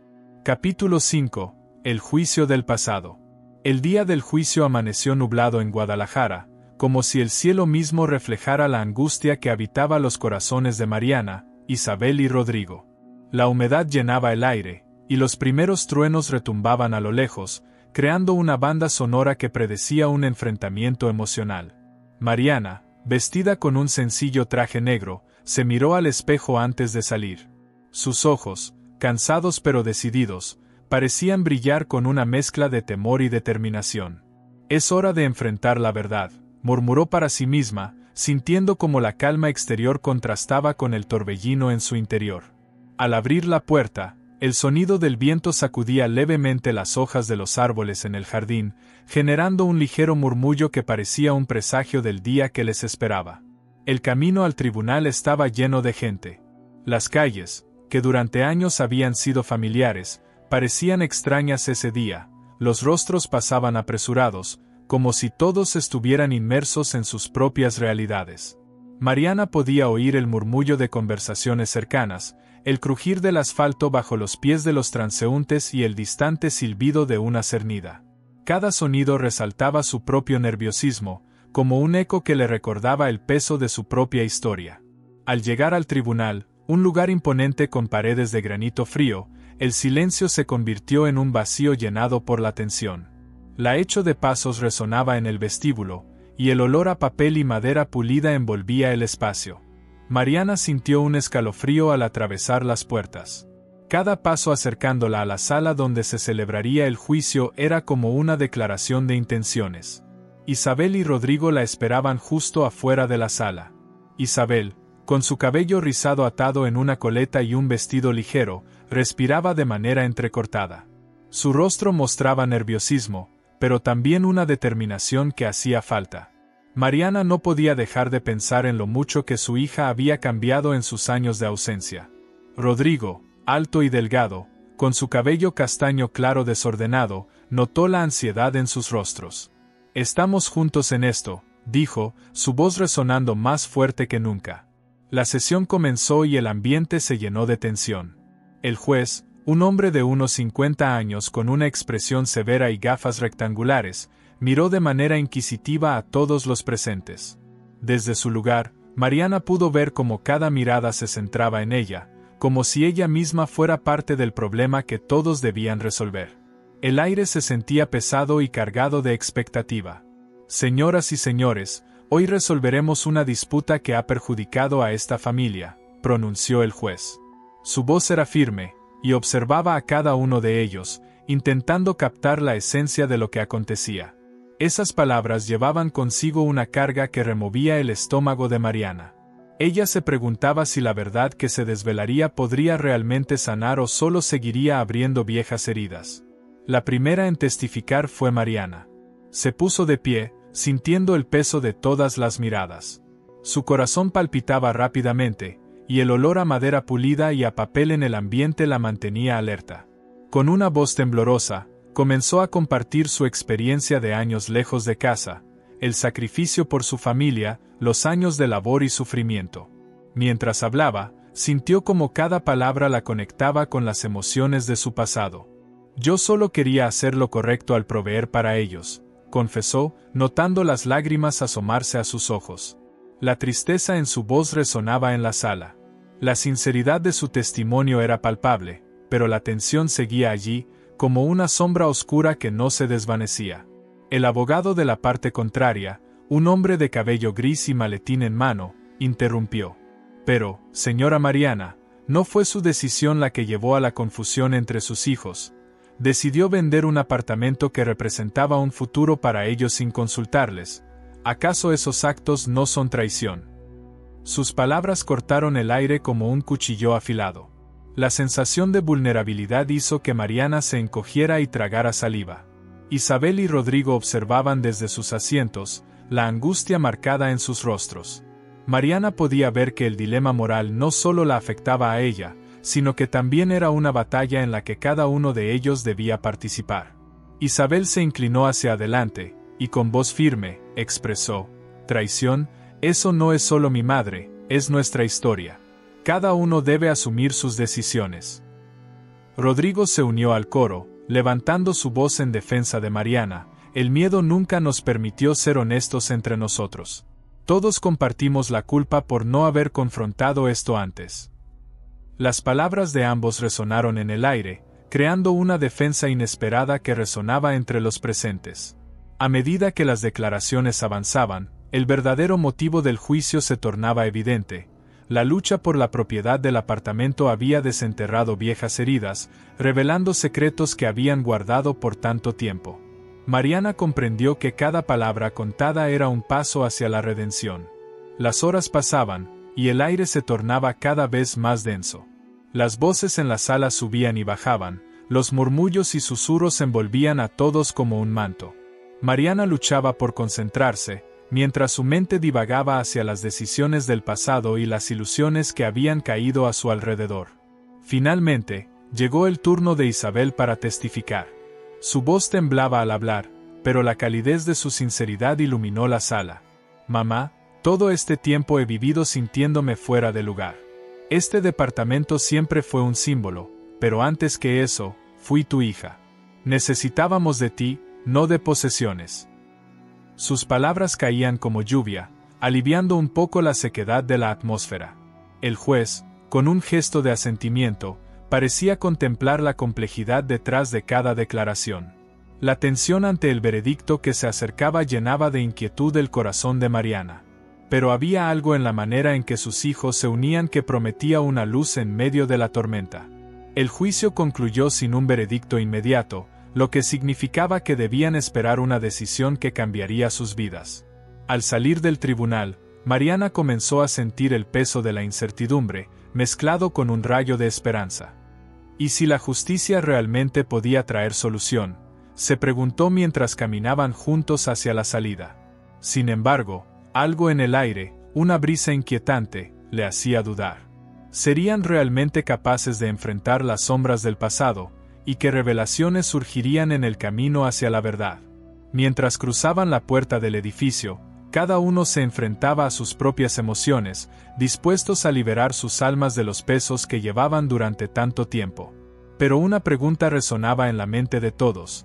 Capítulo 5. El juicio del pasado. El día del juicio amaneció nublado en Guadalajara, como si el cielo mismo reflejara la angustia que habitaba los corazones de Mariana, Isabel y Rodrigo. La humedad llenaba el aire, y los primeros truenos retumbaban a lo lejos, creando una banda sonora que predecía un enfrentamiento emocional. Mariana, vestida con un sencillo traje negro, se miró al espejo antes de salir. Sus ojos, cansados pero decididos, parecían brillar con una mezcla de temor y determinación. Es hora de enfrentar la verdad, murmuró para sí misma, sintiendo como la calma exterior contrastaba con el torbellino en su interior. Al abrir la puerta, el sonido del viento sacudía levemente las hojas de los árboles en el jardín, generando un ligero murmullo que parecía un presagio del día que les esperaba. El camino al tribunal estaba lleno de gente. Las calles, que durante años habían sido familiares, parecían extrañas ese día, los rostros pasaban apresurados, como si todos estuvieran inmersos en sus propias realidades. Mariana podía oír el murmullo de conversaciones cercanas, el crujir del asfalto bajo los pies de los transeúntes y el distante silbido de una cernida. Cada sonido resaltaba su propio nerviosismo, como un eco que le recordaba el peso de su propia historia. Al llegar al tribunal, un lugar imponente con paredes de granito frío, el silencio se convirtió en un vacío llenado por la tensión. La echo de pasos resonaba en el vestíbulo, y el olor a papel y madera pulida envolvía el espacio. Mariana sintió un escalofrío al atravesar las puertas. Cada paso acercándola a la sala donde se celebraría el juicio era como una declaración de intenciones. Isabel y Rodrigo la esperaban justo afuera de la sala. Isabel, con su cabello rizado atado en una coleta y un vestido ligero, respiraba de manera entrecortada. Su rostro mostraba nerviosismo, pero también una determinación que hacía falta. Mariana no podía dejar de pensar en lo mucho que su hija había cambiado en sus años de ausencia. Rodrigo, alto y delgado, con su cabello castaño claro desordenado, notó la ansiedad en sus rostros. «Estamos juntos en esto», dijo, su voz resonando más fuerte que nunca. La sesión comenzó y el ambiente se llenó de tensión. El juez, un hombre de unos 50 años con una expresión severa y gafas rectangulares, miró de manera inquisitiva a todos los presentes. Desde su lugar, Mariana pudo ver cómo cada mirada se centraba en ella, como si ella misma fuera parte del problema que todos debían resolver. El aire se sentía pesado y cargado de expectativa. «Señoras y señores, hoy resolveremos una disputa que ha perjudicado a esta familia», pronunció el juez. Su voz era firme, y observaba a cada uno de ellos, intentando captar la esencia de lo que acontecía. Esas palabras llevaban consigo una carga que removía el estómago de Mariana. Ella se preguntaba si la verdad que se desvelaría podría realmente sanar o solo seguiría abriendo viejas heridas. La primera en testificar fue Mariana. Se puso de pie, sintiendo el peso de todas las miradas. Su corazón palpitaba rápidamente, y el olor a madera pulida y a papel en el ambiente la mantenía alerta. Con una voz temblorosa, comenzó a compartir su experiencia de años lejos de casa, el sacrificio por su familia, los años de labor y sufrimiento. Mientras hablaba, Sintió como cada palabra la conectaba con las emociones de su pasado. Yo solo quería hacer lo correcto al proveer para ellos, confesó, notando las lágrimas asomarse a sus ojos. La tristeza en su voz resonaba en la sala. La sinceridad de su testimonio era palpable, pero la tensión seguía allí, como una sombra oscura que no se desvanecía. El abogado de la parte contraria, un hombre de cabello gris y maletín en mano, interrumpió. Pero, señora Mariana, no fue su decisión la que llevó a la confusión entre sus hijos. Decidió vender un apartamento que representaba un futuro para ellos sin consultarles. ¿Acaso esos actos no son traición? Sus palabras cortaron el aire como un cuchillo afilado. La sensación de vulnerabilidad hizo que Mariana se encogiera y tragara saliva. Isabel y Rodrigo observaban desde sus asientos, la angustia marcada en sus rostros. Mariana podía ver que el dilema moral no solo la afectaba a ella, sino que también era una batalla en la que cada uno de ellos debía participar. Isabel se inclinó hacia adelante, y con voz firme, expresó: «Traición, eso no es solo mi madre, es nuestra historia. Cada uno debe asumir sus decisiones». Rodrigo se unió al coro, levantando su voz en defensa de Mariana: «El miedo nunca nos permitió ser honestos entre nosotros. Todos compartimos la culpa por no haber confrontado esto antes». Las palabras de ambos resonaron en el aire, creando una defensa inesperada que resonaba entre los presentes. A medida que las declaraciones avanzaban, el verdadero motivo del juicio se tornaba evidente. La lucha por la propiedad del apartamento había desenterrado viejas heridas, revelando secretos que habían guardado por tanto tiempo. Mariana comprendió que cada palabra contada era un paso hacia la redención. Las horas pasaban, y el aire se tornaba cada vez más denso. Las voces en la sala subían y bajaban, los murmullos y susurros envolvían a todos como un manto. Mariana luchaba por concentrarse, mientras su mente divagaba hacia las decisiones del pasado y las ilusiones que habían caído a su alrededor. Finalmente, llegó el turno de Isabel para testificar. Su voz temblaba al hablar, pero la calidez de su sinceridad iluminó la sala. «Mamá, todo este tiempo he vivido sintiéndome fuera de lugar. Este departamento siempre fue un símbolo, pero antes que eso, fui tu hija. Necesitábamos de ti, no de posesiones». Sus palabras caían como lluvia, aliviando un poco la sequedad de la atmósfera. El juez, con un gesto de asentimiento, parecía contemplar la complejidad detrás de cada declaración. La tensión ante el veredicto que se acercaba llenaba de inquietud el corazón de Mariana. Pero había algo en la manera en que sus hijos se unían que prometía una luz en medio de la tormenta. El juicio concluyó sin un veredicto inmediato, lo que significaba que debían esperar una decisión que cambiaría sus vidas. Al salir del tribunal, Mariana comenzó a sentir el peso de la incertidumbre, mezclado con un rayo de esperanza. ¿Y si la justicia realmente podía traer solución?, se preguntó mientras caminaban juntos hacia la salida. Sin embargo, algo en el aire, una brisa inquietante, le hacía dudar. ¿Serían realmente capaces de enfrentar las sombras del pasado, y qué revelaciones surgirían en el camino hacia la verdad? Mientras cruzaban la puerta del edificio, cada uno se enfrentaba a sus propias emociones, dispuestos a liberar sus almas de los pesos que llevaban durante tanto tiempo. Pero una pregunta resonaba en la mente de todos.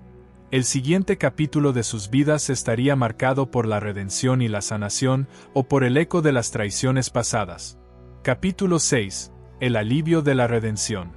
¿El siguiente capítulo de sus vidas estaría marcado por la redención y la sanación, o por el eco de las traiciones pasadas? Capítulo 6. El alivio de la redención.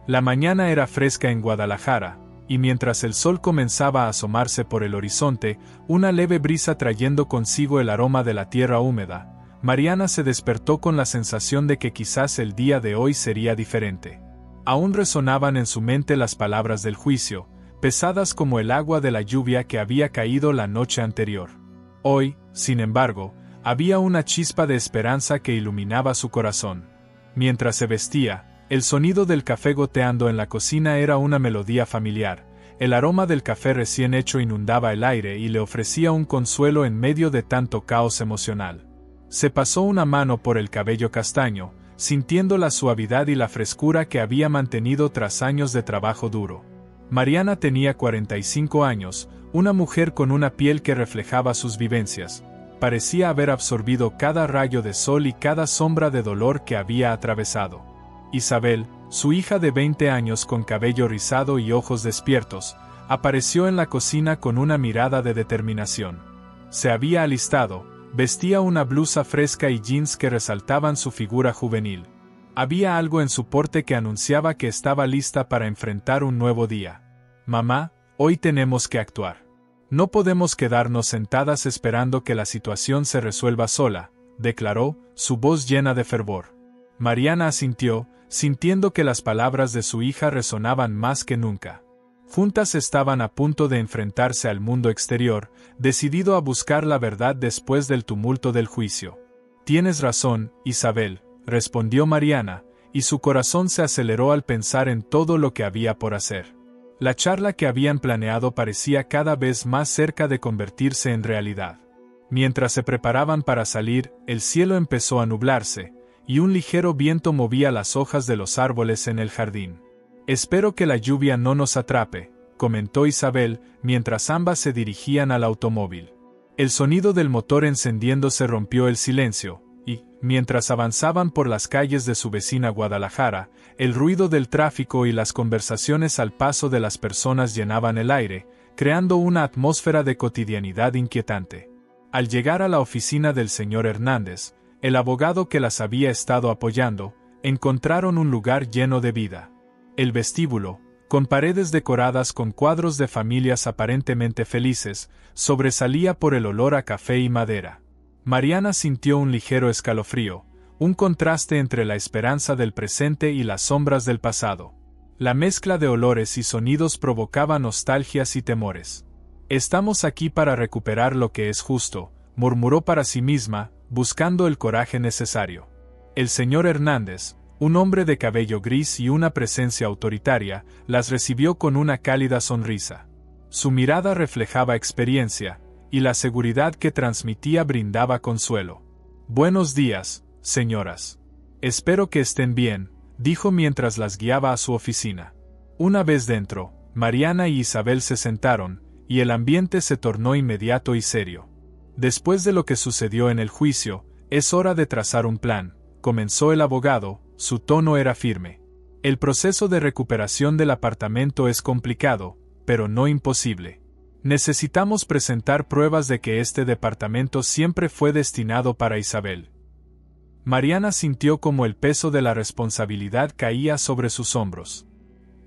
La mañana era fresca en Guadalajara, y mientras el sol comenzaba a asomarse por el horizonte, una leve brisa trayendo consigo el aroma de la tierra húmeda, Mariana se despertó con la sensación de que quizás el día de hoy sería diferente. Aún resonaban en su mente las palabras del juicio, pesadas como el agua de la lluvia que había caído la noche anterior. Hoy, sin embargo, había una chispa de esperanza que iluminaba su corazón. Mientras se vestía, el sonido del café goteando en la cocina era una melodía familiar. El aroma del café recién hecho inundaba el aire y le ofrecía un consuelo en medio de tanto caos emocional. Se pasó una mano por el cabello castaño, sintiendo la suavidad y la frescura que había mantenido tras años de trabajo duro. Mariana tenía 45 años, una mujer con una piel que reflejaba sus vivencias, parecía haber absorbido cada rayo de sol y cada sombra de dolor que había atravesado. Isabel, su hija de 20 años con cabello rizado y ojos despiertos, apareció en la cocina con una mirada de determinación. Se había alistado, vestía una blusa fresca y jeans que resaltaban su figura juvenil. Había algo en su porte que anunciaba que estaba lista para enfrentar un nuevo día. «Mamá, hoy tenemos que actuar. No podemos quedarnos sentadas esperando que la situación se resuelva sola», declaró, su voz llena de fervor. Mariana asintió, sintiendo que las palabras de su hija resonaban más que nunca. Juntas estaban a punto de enfrentarse al mundo exterior, decidido a buscar la verdad después del tumulto del juicio. «Tienes razón, Isabel», respondió Mariana, y su corazón se aceleró al pensar en todo lo que había por hacer. La charla que habían planeado parecía cada vez más cerca de convertirse en realidad. Mientras se preparaban para salir, el cielo empezó a nublarse, y un ligero viento movía las hojas de los árboles en el jardín. «Espero que la lluvia no nos atrape», comentó Isabel, mientras ambas se dirigían al automóvil. El sonido del motor encendiéndose rompió el silencio, y, mientras avanzaban por las calles de su vecina Guadalajara, el ruido del tráfico y las conversaciones al paso de las personas llenaban el aire, creando una atmósfera de cotidianidad inquietante. Al llegar a la oficina del señor Hernández, el abogado que las había estado apoyando, encontraron un lugar lleno de vida. El vestíbulo, con paredes decoradas con cuadros de familias aparentemente felices, sobresalía por el olor a café y madera. Mariana sintió un ligero escalofrío, un contraste entre la esperanza del presente y las sombras del pasado. La mezcla de olores y sonidos provocaba nostalgias y temores. «Estamos aquí para recuperar lo que es justo», murmuró para sí misma, buscando el coraje necesario. El señor Hernández, un hombre de cabello gris y una presencia autoritaria, las recibió con una cálida sonrisa. Su mirada reflejaba experiencia, y la seguridad que transmitía brindaba consuelo. «Buenos días, señoras. Espero que estén bien», dijo mientras las guiaba a su oficina. Una vez dentro, Mariana y Isabel se sentaron, y el ambiente se tornó inmediato y serio. «Después de lo que sucedió en el juicio, es hora de trazar un plan», comenzó el abogado, su tono era firme. «El proceso de recuperación del apartamento es complicado, pero no imposible. Necesitamos presentar pruebas de que este departamento siempre fue destinado para Isabel». Mariana sintió como el peso de la responsabilidad caía sobre sus hombros.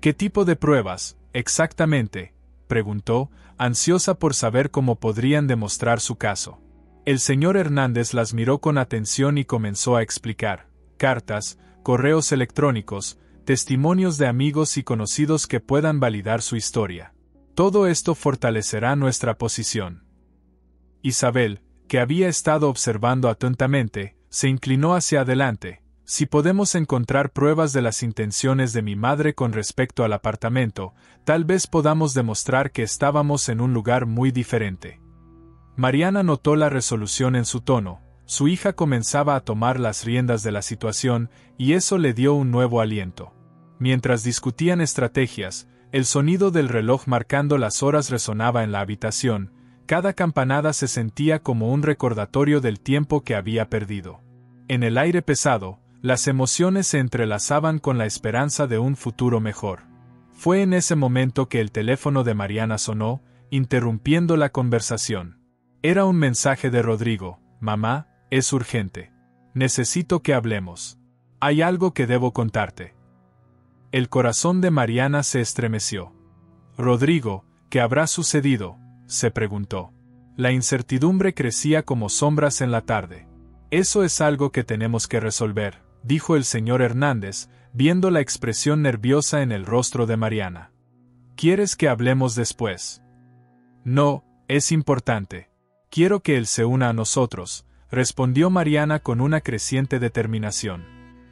«¿Qué tipo de pruebas, exactamente?», preguntó, ansiosa por saber cómo podrían demostrar su caso. El señor Hernández las miró con atención y comenzó a explicar: «Cartas, correos electrónicos, testimonios de amigos y conocidos que puedan validar su historia. Todo esto fortalecerá nuestra posición». Isabel, que había estado observando atentamente, se inclinó hacia adelante. «Si podemos encontrar pruebas de las intenciones de mi madre con respecto al apartamento, tal vez podamos demostrar que estábamos en un lugar muy diferente». Mariana notó la resolución en su tono. Su hija comenzaba a tomar las riendas de la situación, y eso le dio un nuevo aliento. Mientras discutían estrategias, el sonido del reloj marcando las horas resonaba en la habitación. Cada campanada se sentía como un recordatorio del tiempo que había perdido. En el aire pesado, las emociones se entrelazaban con la esperanza de un futuro mejor. Fue en ese momento que el teléfono de Mariana sonó, interrumpiendo la conversación. Era un mensaje de Rodrigo: «Mamá, es urgente. Necesito que hablemos. Hay algo que debo contarte». El corazón de Mariana se estremeció. «Rodrigo, ¿qué habrá sucedido?», se preguntó. La incertidumbre crecía como sombras en la tarde. «Eso es algo que tenemos que resolver», dijo el señor Hernández, viendo la expresión nerviosa en el rostro de Mariana. «¿Quieres que hablemos después?». «No, es importante. Quiero que él se una a nosotros», respondió Mariana con una creciente determinación.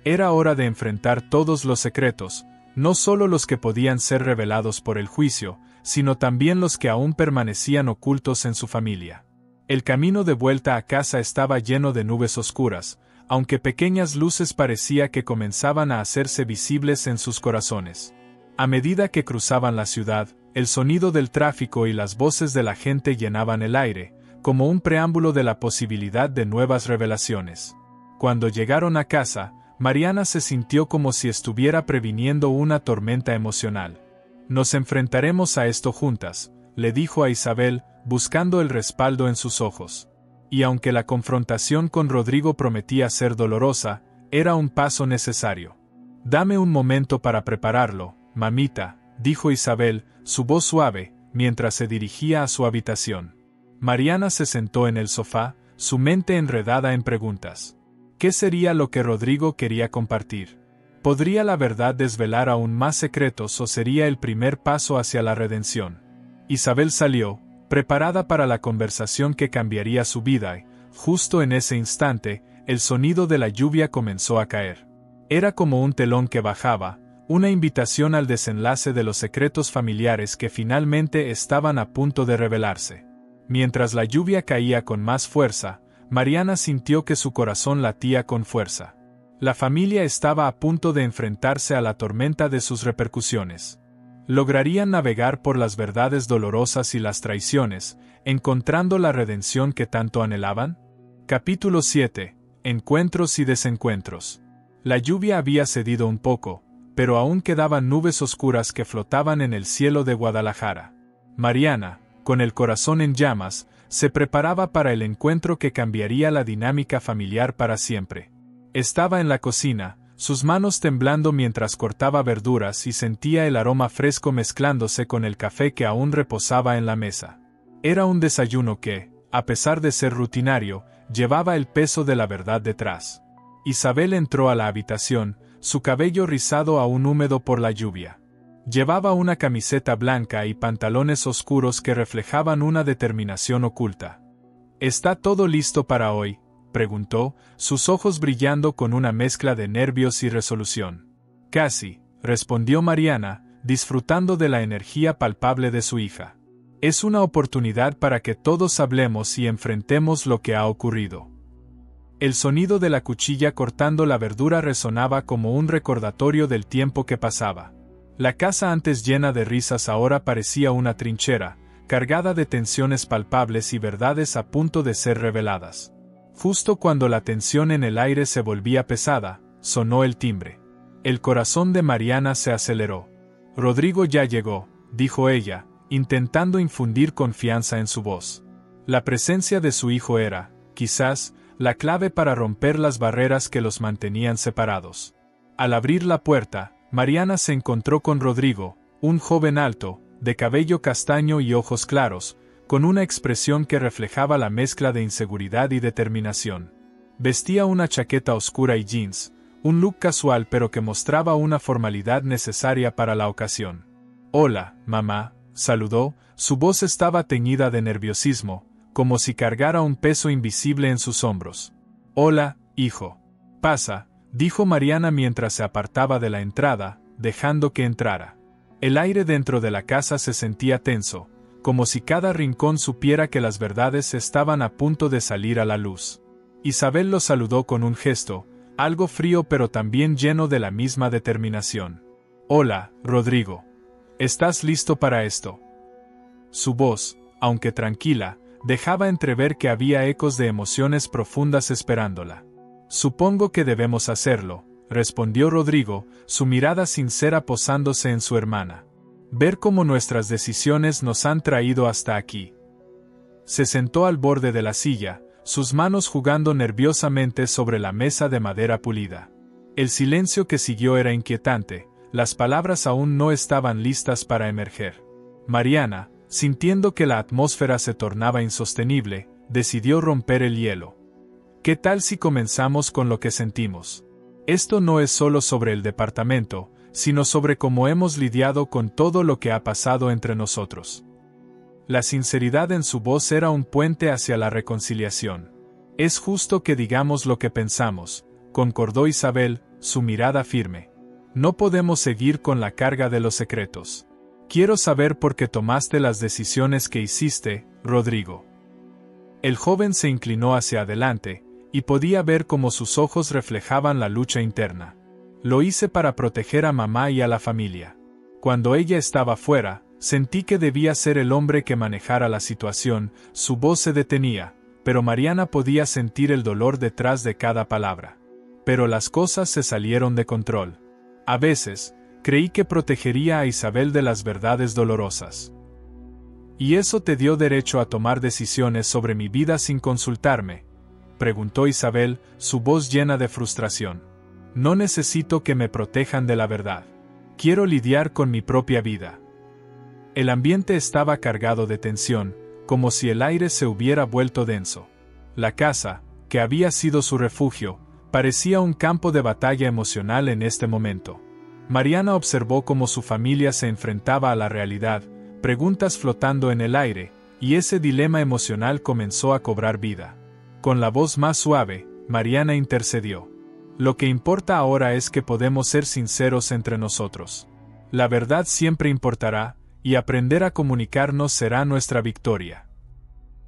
Era hora de enfrentar todos los secretos, no solo los que podían ser revelados por el juicio, sino también los que aún permanecían ocultos en su familia. El camino de vuelta a casa estaba lleno de nubes oscuras, aunque pequeñas luces parecía que comenzaban a hacerse visibles en sus corazones. A medida que cruzaban la ciudad, el sonido del tráfico y las voces de la gente llenaban el aire, como un preámbulo de la posibilidad de nuevas revelaciones. Cuando llegaron a casa, Mariana se sintió como si estuviera previniendo una tormenta emocional. «Nos enfrentaremos a esto juntas», le dijo a Isabel, buscando el respaldo en sus ojos. Y aunque la confrontación con Rodrigo prometía ser dolorosa, era un paso necesario. «Dame un momento para prepararlo, mamita», dijo Isabel, su voz suave, mientras se dirigía a su habitación. Mariana se sentó en el sofá, su mente enredada en preguntas. ¿Qué sería lo que Rodrigo quería compartir? ¿Podría la verdad desvelar aún más secretos o sería el primer paso hacia la redención? Isabel salió, preparada para la conversación que cambiaría su vida, y, justo en ese instante, el sonido de la lluvia comenzó a caer. Era como un telón que bajaba, una invitación al desenlace de los secretos familiares que finalmente estaban a punto de revelarse. Mientras la lluvia caía con más fuerza, Mariana sintió que su corazón latía con fuerza. La familia estaba a punto de enfrentarse a la tormenta de sus repercusiones. ¿Lograrían navegar por las verdades dolorosas y las traiciones, encontrando la redención que tanto anhelaban? Capítulo 7. Encuentros y desencuentros. La lluvia había cedido un poco, pero aún quedaban nubes oscuras que flotaban en el cielo de Guadalajara. Mariana, con el corazón en llamas, se preparaba para el encuentro que cambiaría la dinámica familiar para siempre. Estaba en la cocina, sus manos temblando mientras cortaba verduras y sentía el aroma fresco mezclándose con el café que aún reposaba en la mesa. Era un desayuno que, a pesar de ser rutinario, llevaba el peso de la verdad detrás. Isabel entró a la habitación, su cabello rizado aún húmedo por la lluvia. Llevaba una camiseta blanca y pantalones oscuros que reflejaban una determinación oculta. «¿Está todo listo para hoy?», preguntó, sus ojos brillando con una mezcla de nervios y resolución. «Casi», respondió Mariana, disfrutando de la energía palpable de su hija. «Es una oportunidad para que todos hablemos y enfrentemos lo que ha ocurrido». El sonido de la cuchilla cortando la verdura resonaba como un recordatorio del tiempo que pasaba. La casa antes llena de risas ahora parecía una trinchera, cargada de tensiones palpables y verdades a punto de ser reveladas. Justo cuando la tensión en el aire se volvía pesada, sonó el timbre. El corazón de Mariana se aceleró. «Rodrigo ya llegó», dijo ella, intentando infundir confianza en su voz. La presencia de su hijo era, quizás, la clave para romper las barreras que los mantenían separados. Al abrir la puerta, Mariana se encontró con Rodrigo, un joven alto, de cabello castaño y ojos claros, con una expresión que reflejaba la mezcla de inseguridad y determinación. Vestía una chaqueta oscura y jeans, un look casual pero que mostraba una formalidad necesaria para la ocasión. «Hola, mamá», saludó, su voz estaba teñida de nerviosismo, como si cargara un peso invisible en sus hombros. «Hola, hijo». «Pasa», dijo Mariana mientras se apartaba de la entrada, dejando que entrara. El aire dentro de la casa se sentía tenso, como si cada rincón supiera que las verdades estaban a punto de salir a la luz. Isabel lo saludó con un gesto, algo frío pero también lleno de la misma determinación. «Hola, Rodrigo. ¿Estás listo para esto?». Su voz, aunque tranquila, dejaba entrever que había ecos de emociones profundas esperándola. «Supongo que debemos hacerlo», respondió Rodrigo, su mirada sincera posándose en su hermana. «Ver cómo nuestras decisiones nos han traído hasta aquí». Se sentó al borde de la silla, sus manos jugando nerviosamente sobre la mesa de madera pulida. El silencio que siguió era inquietante, las palabras aún no estaban listas para emerger. Mariana, sintiendo que la atmósfera se tornaba insostenible, decidió romper el hielo. «¿Qué tal si comenzamos con lo que sentimos? Esto no es solo sobre el departamento, sino sobre cómo hemos lidiado con todo lo que ha pasado entre nosotros». La sinceridad en su voz era un puente hacia la reconciliación. «Es justo que digamos lo que pensamos», concordó Isabel, su mirada firme. «No podemos seguir con la carga de los secretos. Quiero saber por qué tomaste las decisiones que hiciste, Rodrigo». El joven se inclinó hacia adelante, y podía ver cómo sus ojos reflejaban la lucha interna. «Lo hice para proteger a mamá y a la familia. Cuando ella estaba fuera, Sentí que debía ser el hombre que manejara la situación. Su voz se detenía, pero Mariana podía sentir el dolor detrás de cada palabra. Pero las cosas se salieron de control. A veces, creí que protegería a Isabel de las verdades dolorosas. ¿Y eso te dio derecho a tomar decisiones sobre mi vida sin consultarme?, preguntó Isabel, su voz llena de frustración. No necesito que me protejan de la verdad. Quiero lidiar con mi propia vida. El ambiente estaba cargado de tensión, como si el aire se hubiera vuelto denso. La casa, que había sido su refugio, parecía un campo de batalla emocional en este momento. Mariana observó cómo su familia se enfrentaba a la realidad, preguntas flotando en el aire, y ese dilema emocional comenzó a cobrar vida. Con la voz más suave, Mariana intercedió. Lo que importa ahora es que podemos ser sinceros entre nosotros. La verdad siempre importará, y aprender a comunicarnos será nuestra victoria.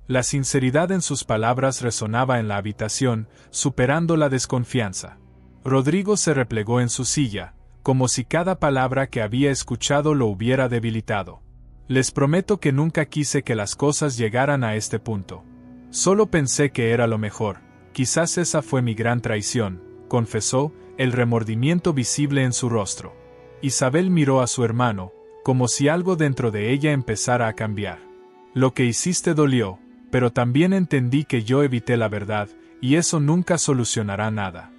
La sinceridad en sus palabras resonaba en la habitación, superando la desconfianza. Rodrigo se replegó en su silla, como si cada palabra que había escuchado lo hubiera debilitado. Les prometo que nunca quise que las cosas llegaran a este punto. Solo pensé que era lo mejor. Quizás esa fue mi gran traición, confesó, el remordimiento visible en su rostro. Isabel miró a su hermano, como si algo dentro de ella empezara a cambiar. Lo que hiciste dolió, pero también entendí que yo evité la verdad, y eso nunca solucionará nada.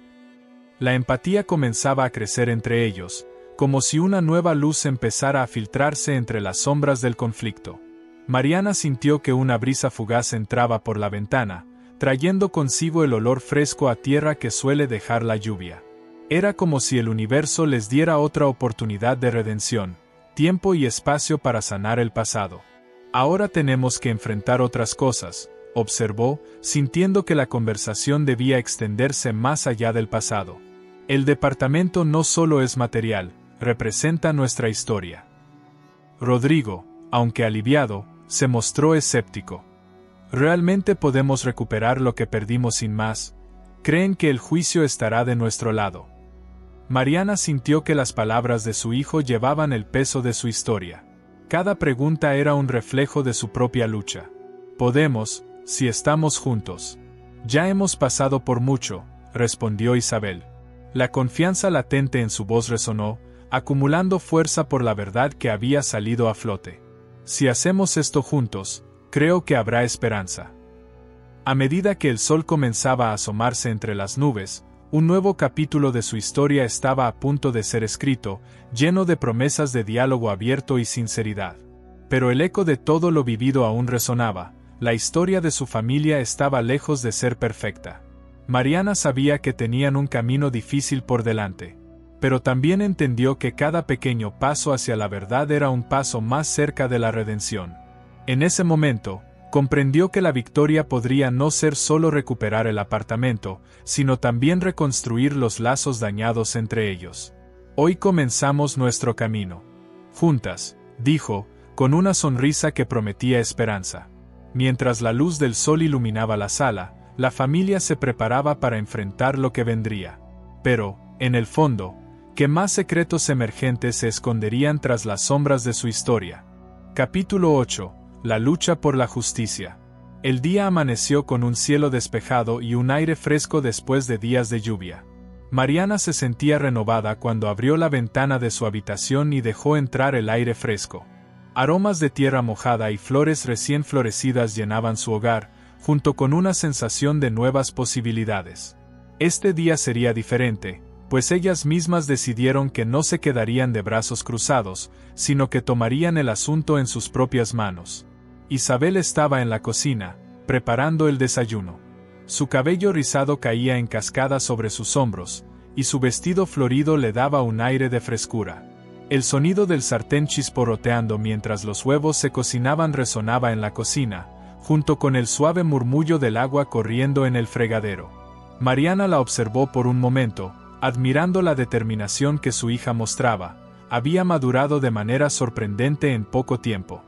La empatía comenzaba a crecer entre ellos, como si una nueva luz empezara a filtrarse entre las sombras del conflicto. Mariana sintió que una brisa fugaz entraba por la ventana, trayendo consigo el olor fresco a tierra que suele dejar la lluvia. Era como si el universo les diera otra oportunidad de redención, tiempo y espacio para sanar el pasado. Ahora tenemos que enfrentar otras cosas, observó, sintiendo que la conversación debía extenderse más allá del pasado. El departamento no solo es material, representa nuestra historia. Rodrigo, aunque aliviado, se mostró escéptico. ¿Realmente podemos recuperar lo que perdimos sin más? ¿Creen que el juicio estará de nuestro lado? Mariana sintió que las palabras de su hijo llevaban el peso de su historia. Cada pregunta era un reflejo de su propia lucha. Podemos, si estamos juntos. Ya hemos pasado por mucho, respondió Isabel. La confianza latente en su voz resonó, acumulando fuerza por la verdad que había salido a flote. Si hacemos esto juntos, creo que habrá esperanza. A medida que el sol comenzaba a asomarse entre las nubes, un nuevo capítulo de su historia estaba a punto de ser escrito, lleno de promesas de diálogo abierto y sinceridad. Pero el eco de todo lo vivido aún resonaba, la historia de su familia estaba lejos de ser perfecta. Mariana sabía que tenían un camino difícil por delante, pero también entendió que cada pequeño paso hacia la verdad era un paso más cerca de la redención. En ese momento, comprendió que la victoria podría no ser solo recuperar el apartamento, sino también reconstruir los lazos dañados entre ellos. Hoy comenzamos nuestro camino. Juntas, dijo, con una sonrisa que prometía esperanza. Mientras la luz del sol iluminaba la sala, la familia se preparaba para enfrentar lo que vendría. Pero, en el fondo, ¿qué más secretos emergentes se esconderían tras las sombras de su historia? Capítulo 8. La lucha por la justicia. El día amaneció con un cielo despejado y un aire fresco después de días de lluvia. Mariana se sentía renovada cuando abrió la ventana de su habitación y dejó entrar el aire fresco. Aromas de tierra mojada y flores recién florecidas llenaban su hogar, junto con una sensación de nuevas posibilidades. Este día sería diferente, pues ellas mismas decidieron que no se quedarían de brazos cruzados, sino que tomarían el asunto en sus propias manos. Isabel estaba en la cocina, preparando el desayuno. Su cabello rizado caía en cascada sobre sus hombros, y su vestido florido le daba un aire de frescura. El sonido del sartén chisporroteando mientras los huevos se cocinaban resonaba en la cocina, junto con el suave murmullo del agua corriendo en el fregadero. Mariana la observó por un momento, admirando la determinación que su hija mostraba. Había madurado de manera sorprendente en poco tiempo.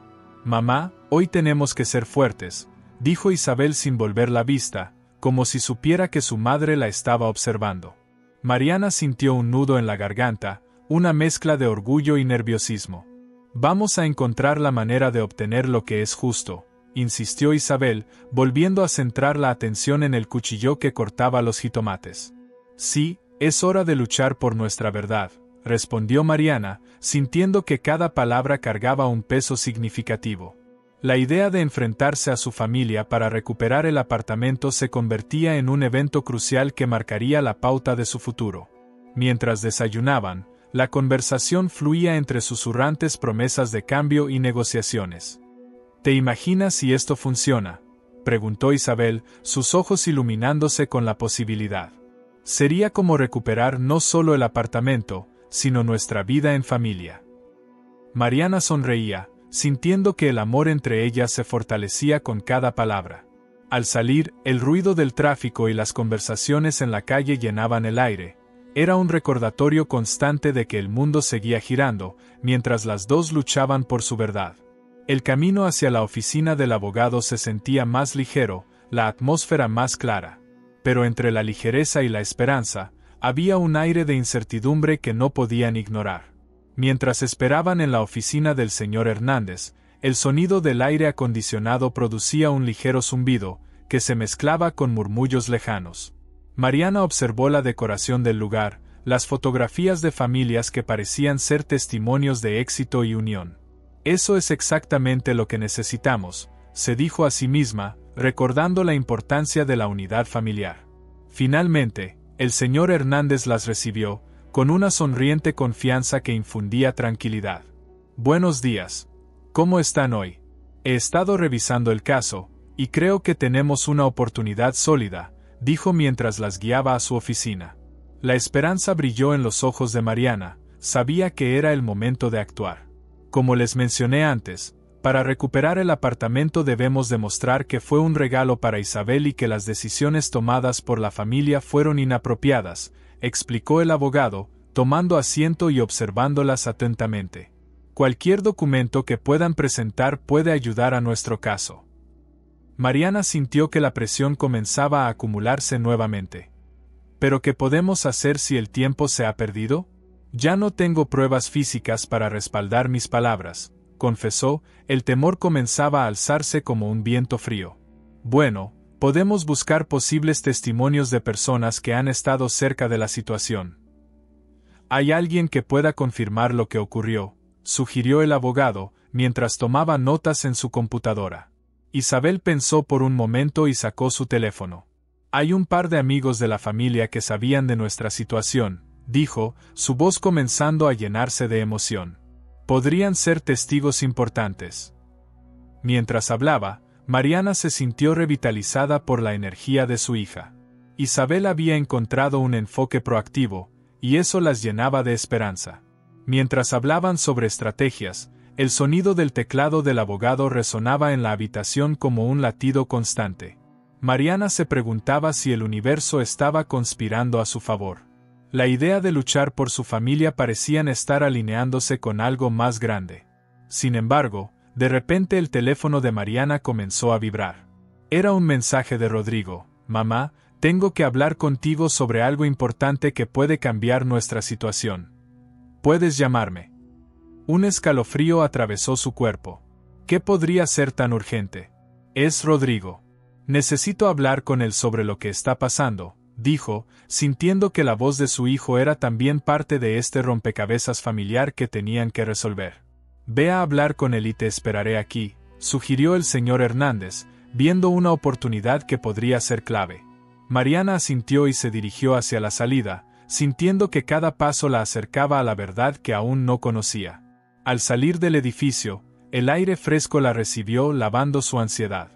«Mamá, hoy tenemos que ser fuertes», dijo Isabel sin volver la vista, como si supiera que su madre la estaba observando. Mariana sintió un nudo en la garganta, una mezcla de orgullo y nerviosismo. Vamos a encontrar la manera de obtener lo que es justo, insistió Isabel, volviendo a centrar la atención en el cuchillo que cortaba los jitomates. Sí, es hora de luchar por nuestra verdad, respondió Mariana, sintiendo que cada palabra cargaba un peso significativo. La idea de enfrentarse a su familia para recuperar el apartamento se convertía en un evento crucial que marcaría la pauta de su futuro. Mientras desayunaban, la conversación fluía entre susurrantes promesas de cambio y negociaciones. ¿Te imaginas si esto funciona?, preguntó Isabel, sus ojos iluminándose con la posibilidad. Sería como recuperar no solo el apartamento, sino nuestra vida en familia. Mariana sonreía, sintiendo que el amor entre ellas se fortalecía con cada palabra. Al salir, el ruido del tráfico y las conversaciones en la calle llenaban el aire. Era un recordatorio constante de que el mundo seguía girando, mientras las dos luchaban por su verdad. El camino hacia la oficina del abogado se sentía más ligero, la atmósfera más clara. Pero entre la ligereza y la esperanza, había un aire de incertidumbre que no podían ignorar. Mientras esperaban en la oficina del señor Hernández, el sonido del aire acondicionado producía un ligero zumbido, que se mezclaba con murmullos lejanos. Mariana observó la decoración del lugar, las fotografías de familias que parecían ser testimonios de éxito y unión. Eso es exactamente lo que necesitamos, se dijo a sí misma, recordando la importancia de la unidad familiar. Finalmente, el señor Hernández las recibió, con una sonriente confianza que infundía tranquilidad. Buenos días. ¿Cómo están hoy? He estado revisando el caso, y creo que tenemos una oportunidad sólida, dijo mientras las guiaba a su oficina. La esperanza brilló en los ojos de Mariana, sabía que era el momento de actuar. Como les mencioné antes, para recuperar el apartamento debemos demostrar que fue un regalo para Isabel y que las decisiones tomadas por la familia fueron inapropiadas, explicó el abogado, tomando asiento y observándolas atentamente. Cualquier documento que puedan presentar puede ayudar a nuestro caso. Mariana sintió que la presión comenzaba a acumularse nuevamente. ¿Pero qué podemos hacer si el tiempo se ha perdido? Ya no tengo pruebas físicas para respaldar mis palabras, confesó, el temor comenzaba a alzarse como un viento frío. Bueno, podemos buscar posibles testimonios de personas que han estado cerca de la situación. ¿Hay alguien que pueda confirmar lo que ocurrió?, sugirió el abogado, mientras tomaba notas en su computadora. Isabel pensó por un momento y sacó su teléfono. Hay un par de amigos de la familia que sabían de nuestra situación, dijo, su voz comenzando a llenarse de emoción. Podrían ser testigos importantes. Mientras hablaba, Mariana se sintió revitalizada por la energía de su hija. Isabel había encontrado un enfoque proactivo, y eso las llenaba de esperanza. Mientras hablaban sobre estrategias, el sonido del teclado del abogado resonaba en la habitación como un latido constante. Mariana se preguntaba si el universo estaba conspirando a su favor. La idea de luchar por su familia parecían estar alineándose con algo más grande. Sin embargo, de repente el teléfono de Mariana comenzó a vibrar. Era un mensaje de Rodrigo. Mamá, tengo que hablar contigo sobre algo importante que puede cambiar nuestra situación. ¿Puedes llamarme? Un escalofrío atravesó su cuerpo. ¿Qué podría ser tan urgente? Es Rodrigo. Necesito hablar con él sobre lo que está pasando, dijo, sintiendo que la voz de su hijo era también parte de este rompecabezas familiar que tenían que resolver. Ve a hablar con él y te esperaré aquí, sugirió el señor Hernández, viendo una oportunidad que podría ser clave. Mariana asintió y se dirigió hacia la salida, sintiendo que cada paso la acercaba a la verdad que aún no conocía. Al salir del edificio, el aire fresco la recibió lavando su ansiedad.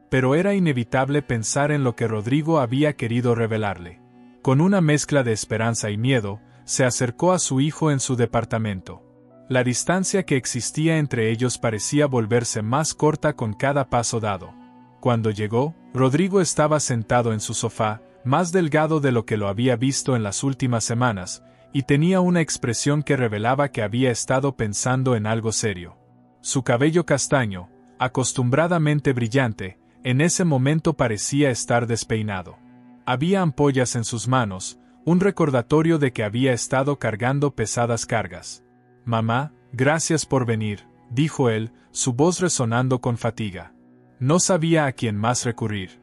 Pero era inevitable pensar en lo que Rodrigo había querido revelarle. Con una mezcla de esperanza y miedo, se acercó a su hijo en su departamento. La distancia que existía entre ellos parecía volverse más corta con cada paso dado. Cuando llegó, Rodrigo estaba sentado en su sofá, más delgado de lo que lo había visto en las últimas semanas, y tenía una expresión que revelaba que había estado pensando en algo serio. Su cabello castaño, acostumbradamente brillante, en ese momento parecía estar despeinado. Había ampollas en sus manos, un recordatorio de que había estado cargando pesadas cargas. Mamá, gracias por venir, dijo él, su voz resonando con fatiga. No sabía a quién más recurrir.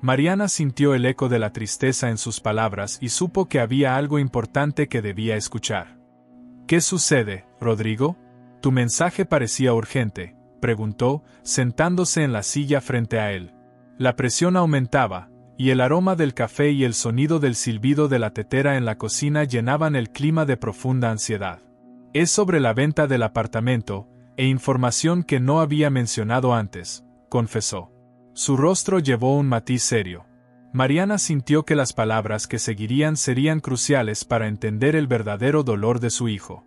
Mariana sintió el eco de la tristeza en sus palabras y supo que había algo importante que debía escuchar. ¿Qué sucede, Rodrigo? Tu mensaje parecía urgente, preguntó, sentándose en la silla frente a él. La presión aumentaba, y el aroma del café y el sonido del silbido de la tetera en la cocina llenaban el clima de profunda ansiedad. Es sobre la venta del apartamento, e información que no había mencionado antes, confesó. Su rostro llevó un matiz serio. Mariana sintió que las palabras que seguirían serían cruciales para entender el verdadero dolor de su hijo.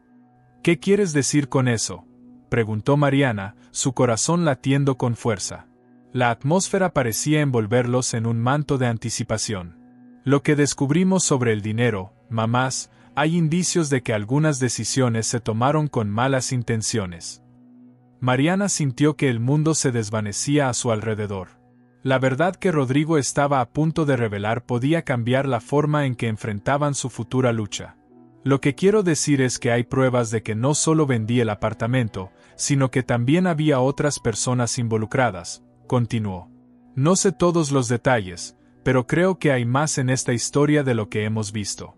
¿Qué quieres decir con eso?, preguntó Mariana, su corazón latiendo con fuerza. La atmósfera parecía envolverlos en un manto de anticipación. Lo que descubrimos sobre el dinero, mamás, hay indicios de que algunas decisiones se tomaron con malas intenciones. Mariana sintió que el mundo se desvanecía a su alrededor. La verdad que Rodrigo estaba a punto de revelar podía cambiar la forma en que enfrentaban su futura lucha. Lo que quiero decir es que hay pruebas de que no solo vendí el apartamento, sino que también había otras personas involucradas, continuó. No sé todos los detalles, pero creo que hay más en esta historia de lo que hemos visto.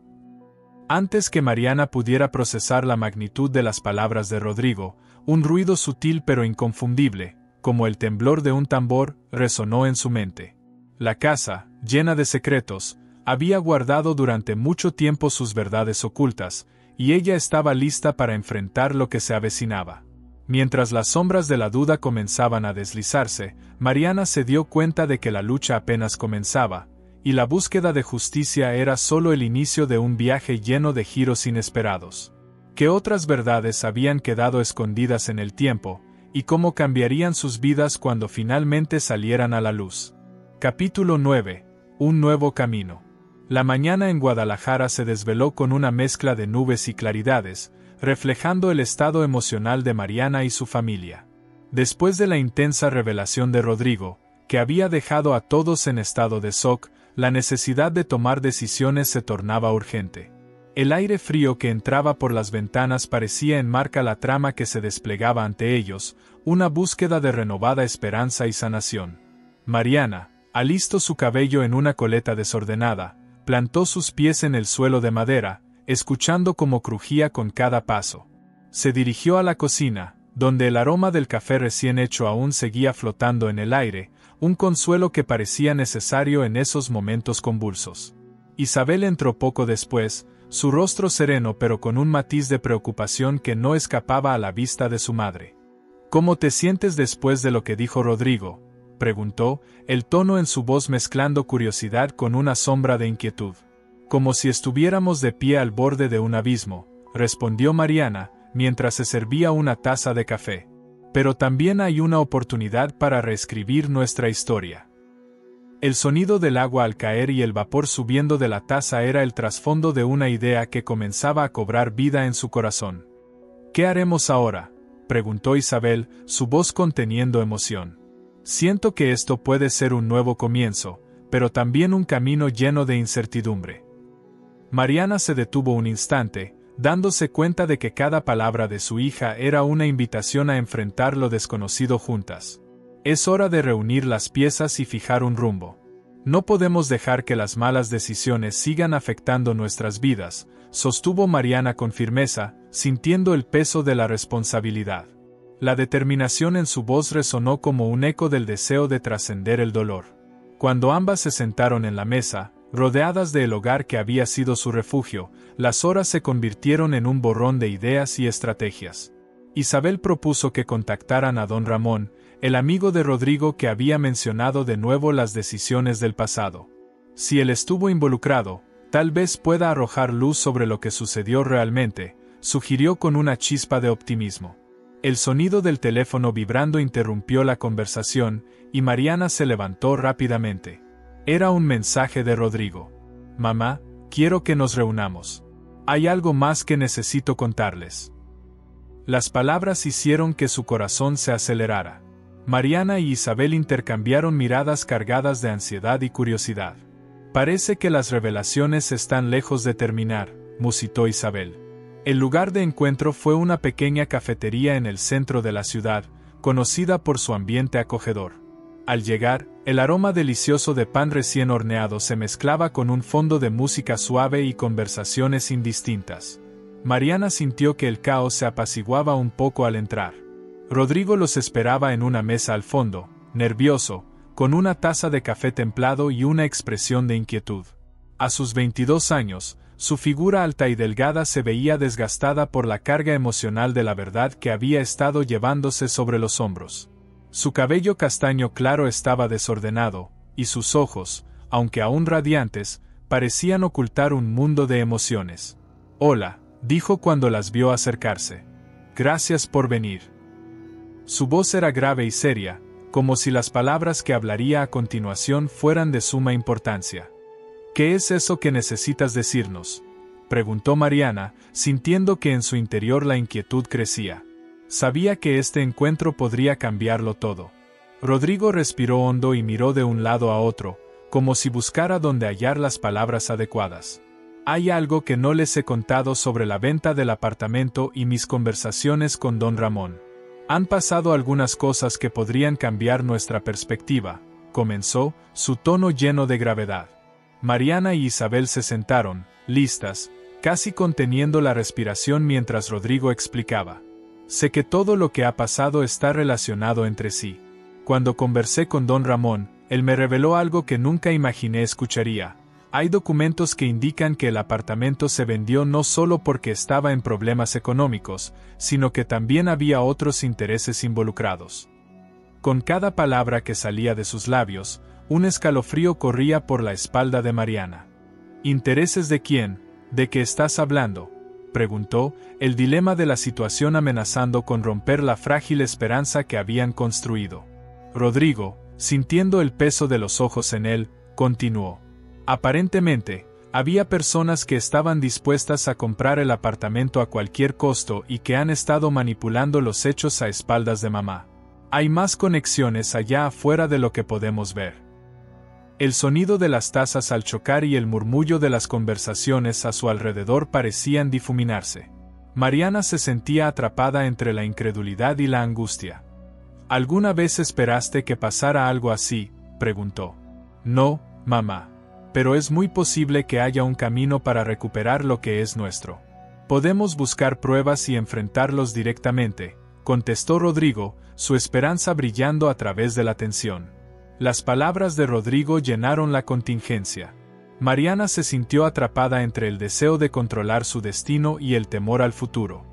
Antes que Mariana pudiera procesar la magnitud de las palabras de Rodrigo, un ruido sutil pero inconfundible, como el temblor de un tambor, resonó en su mente. La casa, llena de secretos, había guardado durante mucho tiempo sus verdades ocultas, y ella estaba lista para enfrentar lo que se avecinaba. Mientras las sombras de la duda comenzaban a deslizarse, Mariana se dio cuenta de que la lucha apenas comenzaba, y la búsqueda de justicia era solo el inicio de un viaje lleno de giros inesperados. ¿Qué otras verdades habían quedado escondidas en el tiempo, y cómo cambiarían sus vidas cuando finalmente salieran a la luz? Capítulo 9. Un nuevo camino. La mañana en Guadalajara se desveló con una mezcla de nubes y claridades, reflejando el estado emocional de Mariana y su familia. Después de la intensa revelación de Rodrigo, que había dejado a todos en estado de shock, la necesidad de tomar decisiones se tornaba urgente. El aire frío que entraba por las ventanas parecía enmarcar la trama que se desplegaba ante ellos, una búsqueda de renovada esperanza y sanación. Mariana, alistó su cabello en una coleta desordenada, plantó sus pies en el suelo de madera, escuchando cómo crujía con cada paso. Se dirigió a la cocina, donde el aroma del café recién hecho aún seguía flotando en el aire, un consuelo que parecía necesario en esos momentos convulsos. Isabel entró poco después, su rostro sereno pero con un matiz de preocupación que no escapaba a la vista de su madre. ¿Cómo te sientes después de lo que dijo Rodrigo?, preguntó, el tono en su voz mezclando curiosidad con una sombra de inquietud. Como si estuviéramos de pie al borde de un abismo, respondió Mariana, mientras se servía una taza de café. Pero también hay una oportunidad para reescribir nuestra historia. El sonido del agua al caer y el vapor subiendo de la taza era el trasfondo de una idea que comenzaba a cobrar vida en su corazón. ¿Qué haremos ahora?, preguntó Isabel, su voz conteniendo emoción. Siento que esto puede ser un nuevo comienzo, pero también un camino lleno de incertidumbre. Mariana se detuvo un instante, dándose cuenta de que cada palabra de su hija era una invitación a enfrentar lo desconocido juntas. Es hora de reunir las piezas y fijar un rumbo. No podemos dejar que las malas decisiones sigan afectando nuestras vidas, sostuvo Mariana con firmeza, sintiendo el peso de la responsabilidad. La determinación en su voz resonó como un eco del deseo de trascender el dolor. Cuando ambas se sentaron en la mesa, rodeadas del hogar que había sido su refugio, las horas se convirtieron en un borrón de ideas y estrategias. Isabel propuso que contactaran a don Ramón, el amigo de Rodrigo que había mencionado de nuevo las decisiones del pasado. Si él estuvo involucrado, tal vez pueda arrojar luz sobre lo que sucedió realmente, sugirió con una chispa de optimismo. El sonido del teléfono vibrando interrumpió la conversación, y Mariana se levantó rápidamente. Era un mensaje de Rodrigo. Mamá, quiero que nos reunamos. Hay algo más que necesito contarles. Las palabras hicieron que su corazón se acelerara. Mariana y Isabel intercambiaron miradas cargadas de ansiedad y curiosidad. Parece que las revelaciones están lejos de terminar, musitó Isabel. El lugar de encuentro fue una pequeña cafetería en el centro de la ciudad, conocida por su ambiente acogedor. Al llegar, el aroma delicioso de pan recién horneado se mezclaba con un fondo de música suave y conversaciones indistintas. Mariana sintió que el caos se apaciguaba un poco al entrar. Rodrigo los esperaba en una mesa al fondo, nervioso, con una taza de café templado y una expresión de inquietud. A sus 22 años, su figura alta y delgada se veía desgastada por la carga emocional de la verdad que había estado llevándose sobre los hombros. Su cabello castaño claro estaba desordenado, y sus ojos, aunque aún radiantes, parecían ocultar un mundo de emociones. «Hola», dijo cuando las vio acercarse. «Gracias por venir». Su voz era grave y seria, como si las palabras que hablaría a continuación fueran de suma importancia. «¿Qué es eso que necesitas decirnos?», preguntó Mariana, sintiendo que en su interior la inquietud crecía. Sabía que este encuentro podría cambiarlo todo. Rodrigo respiró hondo y miró de un lado a otro, como si buscara dónde hallar las palabras adecuadas. «Hay algo que no les he contado sobre la venta del apartamento y mis conversaciones con don Ramón. Han pasado algunas cosas que podrían cambiar nuestra perspectiva», comenzó, su tono lleno de gravedad. Mariana y Isabel se sentaron, listas, casi conteniendo la respiración mientras Rodrigo explicaba. «Sé que todo lo que ha pasado está relacionado entre sí. Cuando conversé con don Ramón, él me reveló algo que nunca imaginé escucharía. Hay documentos que indican que el apartamento se vendió no solo porque estaba en problemas económicos, sino que también había otros intereses involucrados». Con cada palabra que salía de sus labios, un escalofrío corría por la espalda de Mariana. «¿Intereses de quién? ¿De qué estás hablando?», preguntó, el dilema de la situación amenazando con romper la frágil esperanza que habían construido. Rodrigo, sintiendo el peso de los ojos en él, continuó. «Aparentemente, había personas que estaban dispuestas a comprar el apartamento a cualquier costo y que han estado manipulando los hechos a espaldas de mamá. Hay más conexiones allá afuera de lo que podemos ver». El sonido de las tazas al chocar y el murmullo de las conversaciones a su alrededor parecían difuminarse. Mariana se sentía atrapada entre la incredulidad y la angustia. «¿Alguna vez esperaste que pasara algo así?», preguntó. «No, mamá. Pero es muy posible que haya un camino para recuperar lo que es nuestro. Podemos buscar pruebas y enfrentarlos directamente», contestó Rodrigo, su esperanza brillando a través de la tensión. Las palabras de Rodrigo llenaron la contingencia. Mariana se sintió atrapada entre el deseo de controlar su destino y el temor al futuro.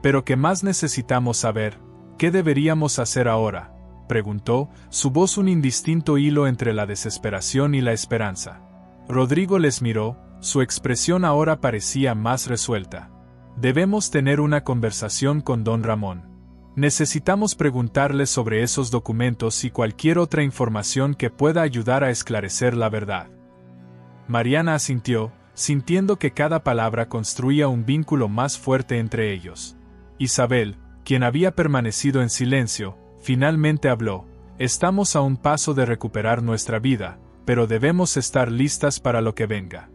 «¿Pero qué más necesitamos saber? ¿Qué deberíamos hacer ahora?», preguntó, su voz un indistinto hilo entre la desesperación y la esperanza. Rodrigo les miró, su expresión ahora parecía más resuelta. «Debemos tener una conversación con don Ramón. Necesitamos preguntarle sobre esos documentos y cualquier otra información que pueda ayudar a esclarecer la verdad». Mariana asintió, sintiendo que cada palabra construía un vínculo más fuerte entre ellos. Isabel, quien había permanecido en silencio, finalmente habló. «Estamos a un paso de recuperar nuestra vida, pero debemos estar listas para lo que venga».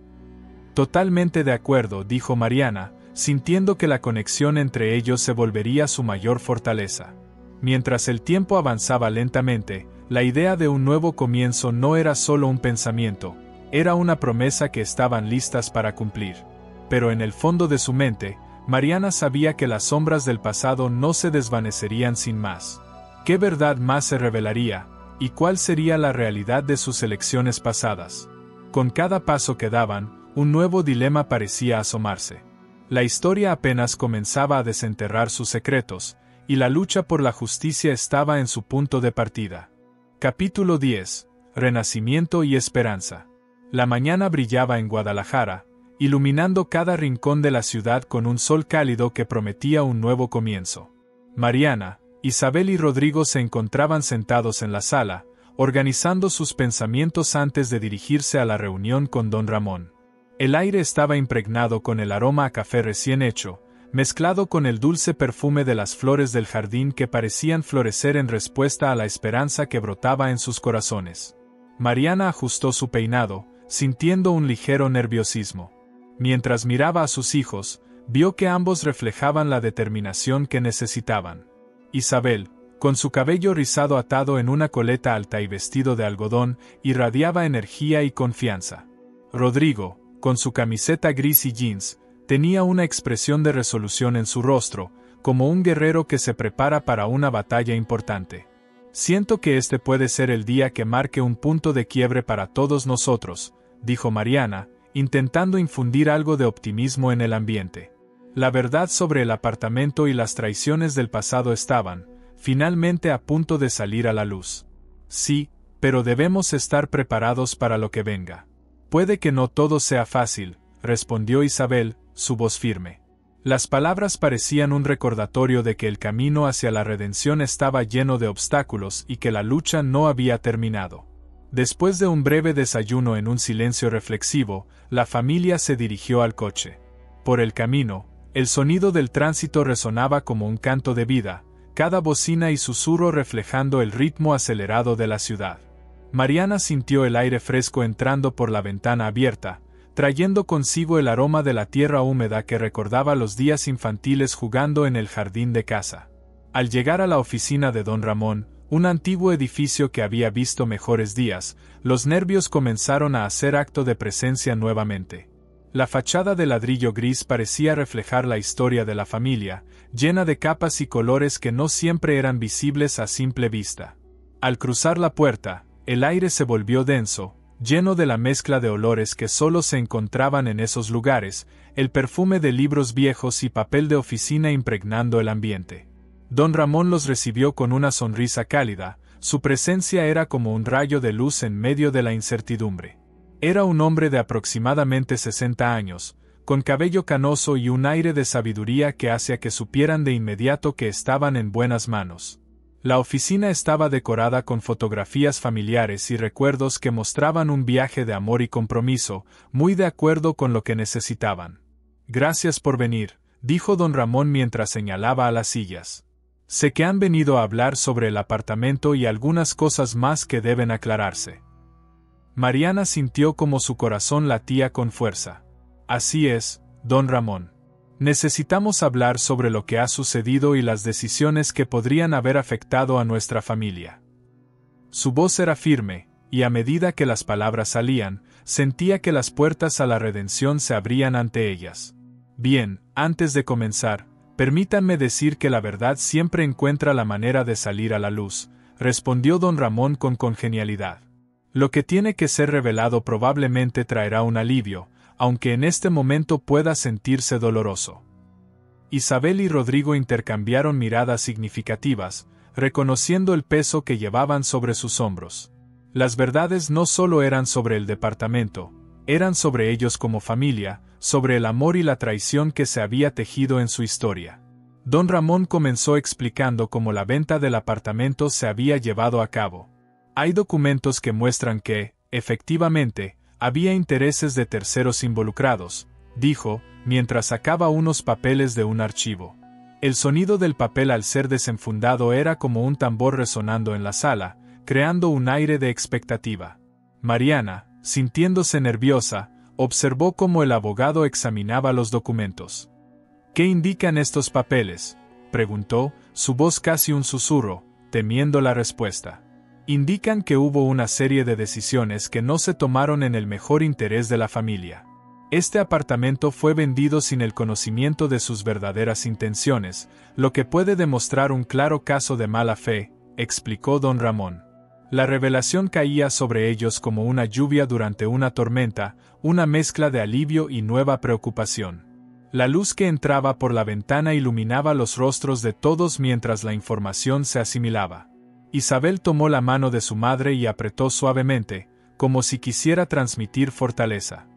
«Totalmente de acuerdo», dijo Mariana, sintiendo que la conexión entre ellos se volvería su mayor fortaleza. Mientras el tiempo avanzaba lentamente, la idea de un nuevo comienzo no era solo un pensamiento, era una promesa que estaban listas para cumplir. Pero en el fondo de su mente, Mariana sabía que las sombras del pasado no se desvanecerían sin más. ¿Qué verdad más se revelaría? ¿Y cuál sería la realidad de sus elecciones pasadas? Con cada paso que daban, un nuevo dilema parecía asomarse. La historia apenas comenzaba a desenterrar sus secretos, y la lucha por la justicia estaba en su punto de partida. Capítulo 10. Renacimiento y esperanza. La mañana brillaba en Guadalajara, iluminando cada rincón de la ciudad con un sol cálido que prometía un nuevo comienzo. Mariana, Isabel y Rodrigo se encontraban sentados en la sala, organizando sus pensamientos antes de dirigirse a la reunión con don Ramón. El aire estaba impregnado con el aroma a café recién hecho, mezclado con el dulce perfume de las flores del jardín que parecían florecer en respuesta a la esperanza que brotaba en sus corazones. Mariana ajustó su peinado, sintiendo un ligero nerviosismo. Mientras miraba a sus hijos, vio que ambos reflejaban la determinación que necesitaban. Isabel, con su cabello rizado atado en una coleta alta y vestido de algodón, irradiaba energía y confianza. Rodrigo, con su camiseta gris y jeans, tenía una expresión de resolución en su rostro, como un guerrero que se prepara para una batalla importante. Siento que este puede ser el día que marque un punto de quiebre para todos nosotros, dijo Mariana, intentando infundir algo de optimismo en el ambiente. La verdad sobre el apartamento y las traiciones del pasado estaban, finalmente, a punto de salir a la luz. Sí, pero debemos estar preparados para lo que venga. Puede que no todo sea fácil, respondió Isabel, su voz firme. Las palabras parecían un recordatorio de que el camino hacia la redención estaba lleno de obstáculos y que la lucha no había terminado. Después de un breve desayuno en un silencio reflexivo, la familia se dirigió al coche. Por el camino, el sonido del tránsito resonaba como un canto de vida, cada bocina y susurro reflejando el ritmo acelerado de la ciudad. Mariana sintió el aire fresco entrando por la ventana abierta, trayendo consigo el aroma de la tierra húmeda que recordaba los días infantiles jugando en el jardín de casa. Al llegar a la oficina de don Ramón, un antiguo edificio que había visto mejores días, los nervios comenzaron a hacer acto de presencia nuevamente. La fachada de ladrillo gris parecía reflejar la historia de la familia, llena de capas y colores que no siempre eran visibles a simple vista. Al cruzar la puerta, el aire se volvió denso, lleno de la mezcla de olores que solo se encontraban en esos lugares, el perfume de libros viejos y papel de oficina impregnando el ambiente. Don Ramón los recibió con una sonrisa cálida, su presencia era como un rayo de luz en medio de la incertidumbre. Era un hombre de aproximadamente 60 años, con cabello canoso y un aire de sabiduría que hacía que supieran de inmediato que estaban en buenas manos. La oficina estaba decorada con fotografías familiares y recuerdos que mostraban un viaje de amor y compromiso, muy de acuerdo con lo que necesitaban. Gracias por venir, dijo don Ramón mientras señalaba a las sillas. Sé que han venido a hablar sobre el apartamento y algunas cosas más que deben aclararse. Mariana sintió como su corazón latía con fuerza. Así es, don Ramón. Necesitamos hablar sobre lo que ha sucedido y las decisiones que podrían haber afectado a nuestra familia. Su voz era firme, y a medida que las palabras salían, sentía que las puertas a la redención se abrían ante ellas. Bien, antes de comenzar, permítanme decir que la verdad siempre encuentra la manera de salir a la luz, respondió don Ramón con congenialidad. Lo que tiene que ser revelado probablemente traerá un alivio, aunque en este momento pueda sentirse doloroso. Isabel y Rodrigo intercambiaron miradas significativas, reconociendo el peso que llevaban sobre sus hombros. Las verdades no solo eran sobre el departamento, eran sobre ellos como familia, sobre el amor y la traición que se había tejido en su historia. Don Ramón comenzó explicando cómo la venta del apartamento se había llevado a cabo. Hay documentos que muestran que, efectivamente, había intereses de terceros involucrados, dijo, mientras sacaba unos papeles de un archivo. El sonido del papel al ser desenfundado era como un tambor resonando en la sala, creando un aire de expectativa. Mariana, sintiéndose nerviosa, observó cómo el abogado examinaba los documentos. ¿Qué indican estos papeles?, preguntó, su voz casi un susurro, temiendo la respuesta. Indican que hubo una serie de decisiones que no se tomaron en el mejor interés de la familia. Este apartamento fue vendido sin el conocimiento de sus verdaderas intenciones, lo que puede demostrar un claro caso de mala fe, explicó don Ramón. La revelación caía sobre ellos como una lluvia durante una tormenta, una mezcla de alivio y nueva preocupación. La luz que entraba por la ventana iluminaba los rostros de todos mientras la información se asimilaba. Isabel tomó la mano de su madre y apretó suavemente, como si quisiera transmitir fortaleza.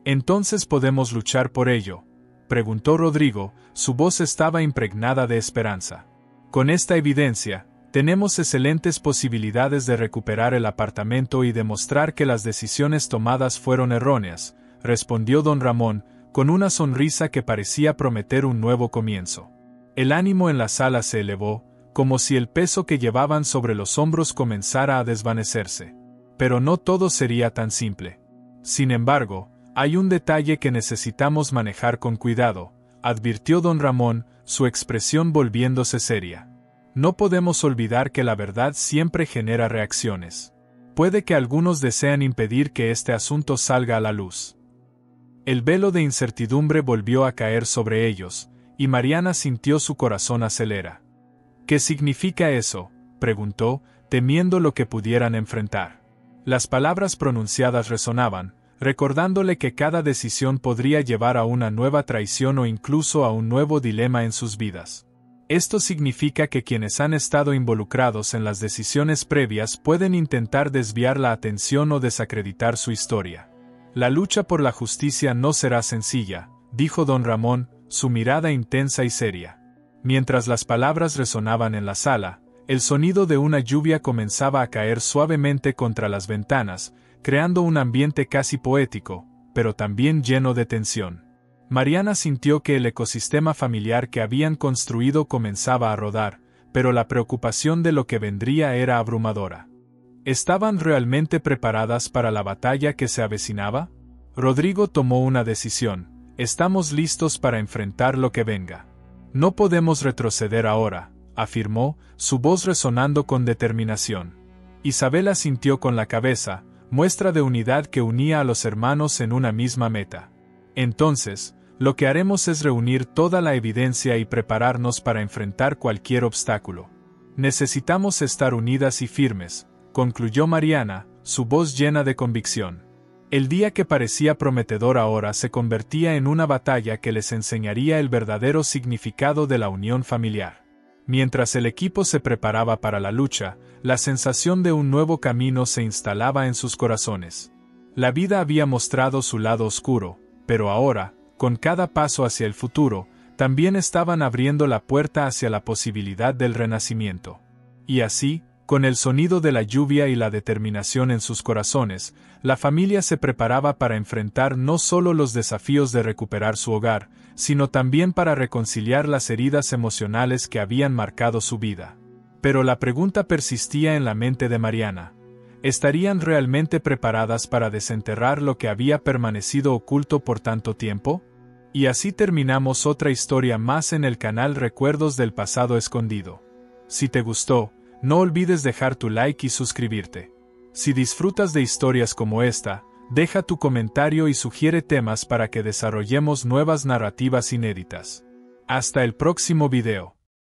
¿Entonces podemos luchar por ello?, preguntó Rodrigo, su voz estaba impregnada de esperanza. Con esta evidencia, tenemos excelentes posibilidades de recuperar el apartamento y demostrar que las decisiones tomadas fueron erróneas, respondió don Ramón, con una sonrisa que parecía prometer un nuevo comienzo. El ánimo en la sala se elevó, como si el peso que llevaban sobre los hombros comenzara a desvanecerse. Pero no todo sería tan simple. Sin embargo, hay un detalle que necesitamos manejar con cuidado, advirtió don Ramón, su expresión volviéndose seria. No podemos olvidar que la verdad siempre genera reacciones. Puede que algunos desean impedir que este asunto salga a la luz. El velo de incertidumbre volvió a caer sobre ellos, y Mariana sintió su corazón acelerar. ¿Qué significa eso?, preguntó, temiendo lo que pudieran enfrentar. Las palabras pronunciadas resonaban, recordándole que cada decisión podría llevar a una nueva traición o incluso a un nuevo dilema en sus vidas. Esto significa que quienes han estado involucrados en las decisiones previas pueden intentar desviar la atención o desacreditar su historia. La lucha por la justicia no será sencilla, dijo don Ramón, su mirada intensa y seria. Mientras las palabras resonaban en la sala, el sonido de una lluvia comenzaba a caer suavemente contra las ventanas, creando un ambiente casi poético, pero también lleno de tensión. Mariana sintió que el ecosistema familiar que habían construido comenzaba a rodar, pero la preocupación de lo que vendría era abrumadora. ¿Estaban realmente preparadas para la batalla que se avecinaba? Rodrigo tomó una decisión: estamos listos para enfrentar lo que venga. No podemos retroceder ahora, afirmó, su voz resonando con determinación. Isabel asintió con la cabeza, muestra de unidad que unía a los hermanos en una misma meta. Entonces, lo que haremos es reunir toda la evidencia y prepararnos para enfrentar cualquier obstáculo. Necesitamos estar unidas y firmes, concluyó Mariana, su voz llena de convicción. El día que parecía prometedor ahora se convertía en una batalla que les enseñaría el verdadero significado de la unión familiar. Mientras el equipo se preparaba para la lucha, la sensación de un nuevo camino se instalaba en sus corazones. La vida había mostrado su lado oscuro, pero ahora, con cada paso hacia el futuro, también estaban abriendo la puerta hacia la posibilidad del renacimiento. Y así, con el sonido de la lluvia y la determinación en sus corazones, la familia se preparaba para enfrentar no solo los desafíos de recuperar su hogar, sino también para reconciliar las heridas emocionales que habían marcado su vida. Pero la pregunta persistía en la mente de Mariana. ¿Estarían realmente preparadas para desenterrar lo que había permanecido oculto por tanto tiempo? Y así terminamos otra historia más en el canal Recuerdos del Pasado Escondido. Si te gustó, no olvides dejar tu like y suscribirte. Si disfrutas de historias como esta, deja tu comentario y sugiere temas para que desarrollemos nuevas narrativas inéditas. Hasta el próximo video.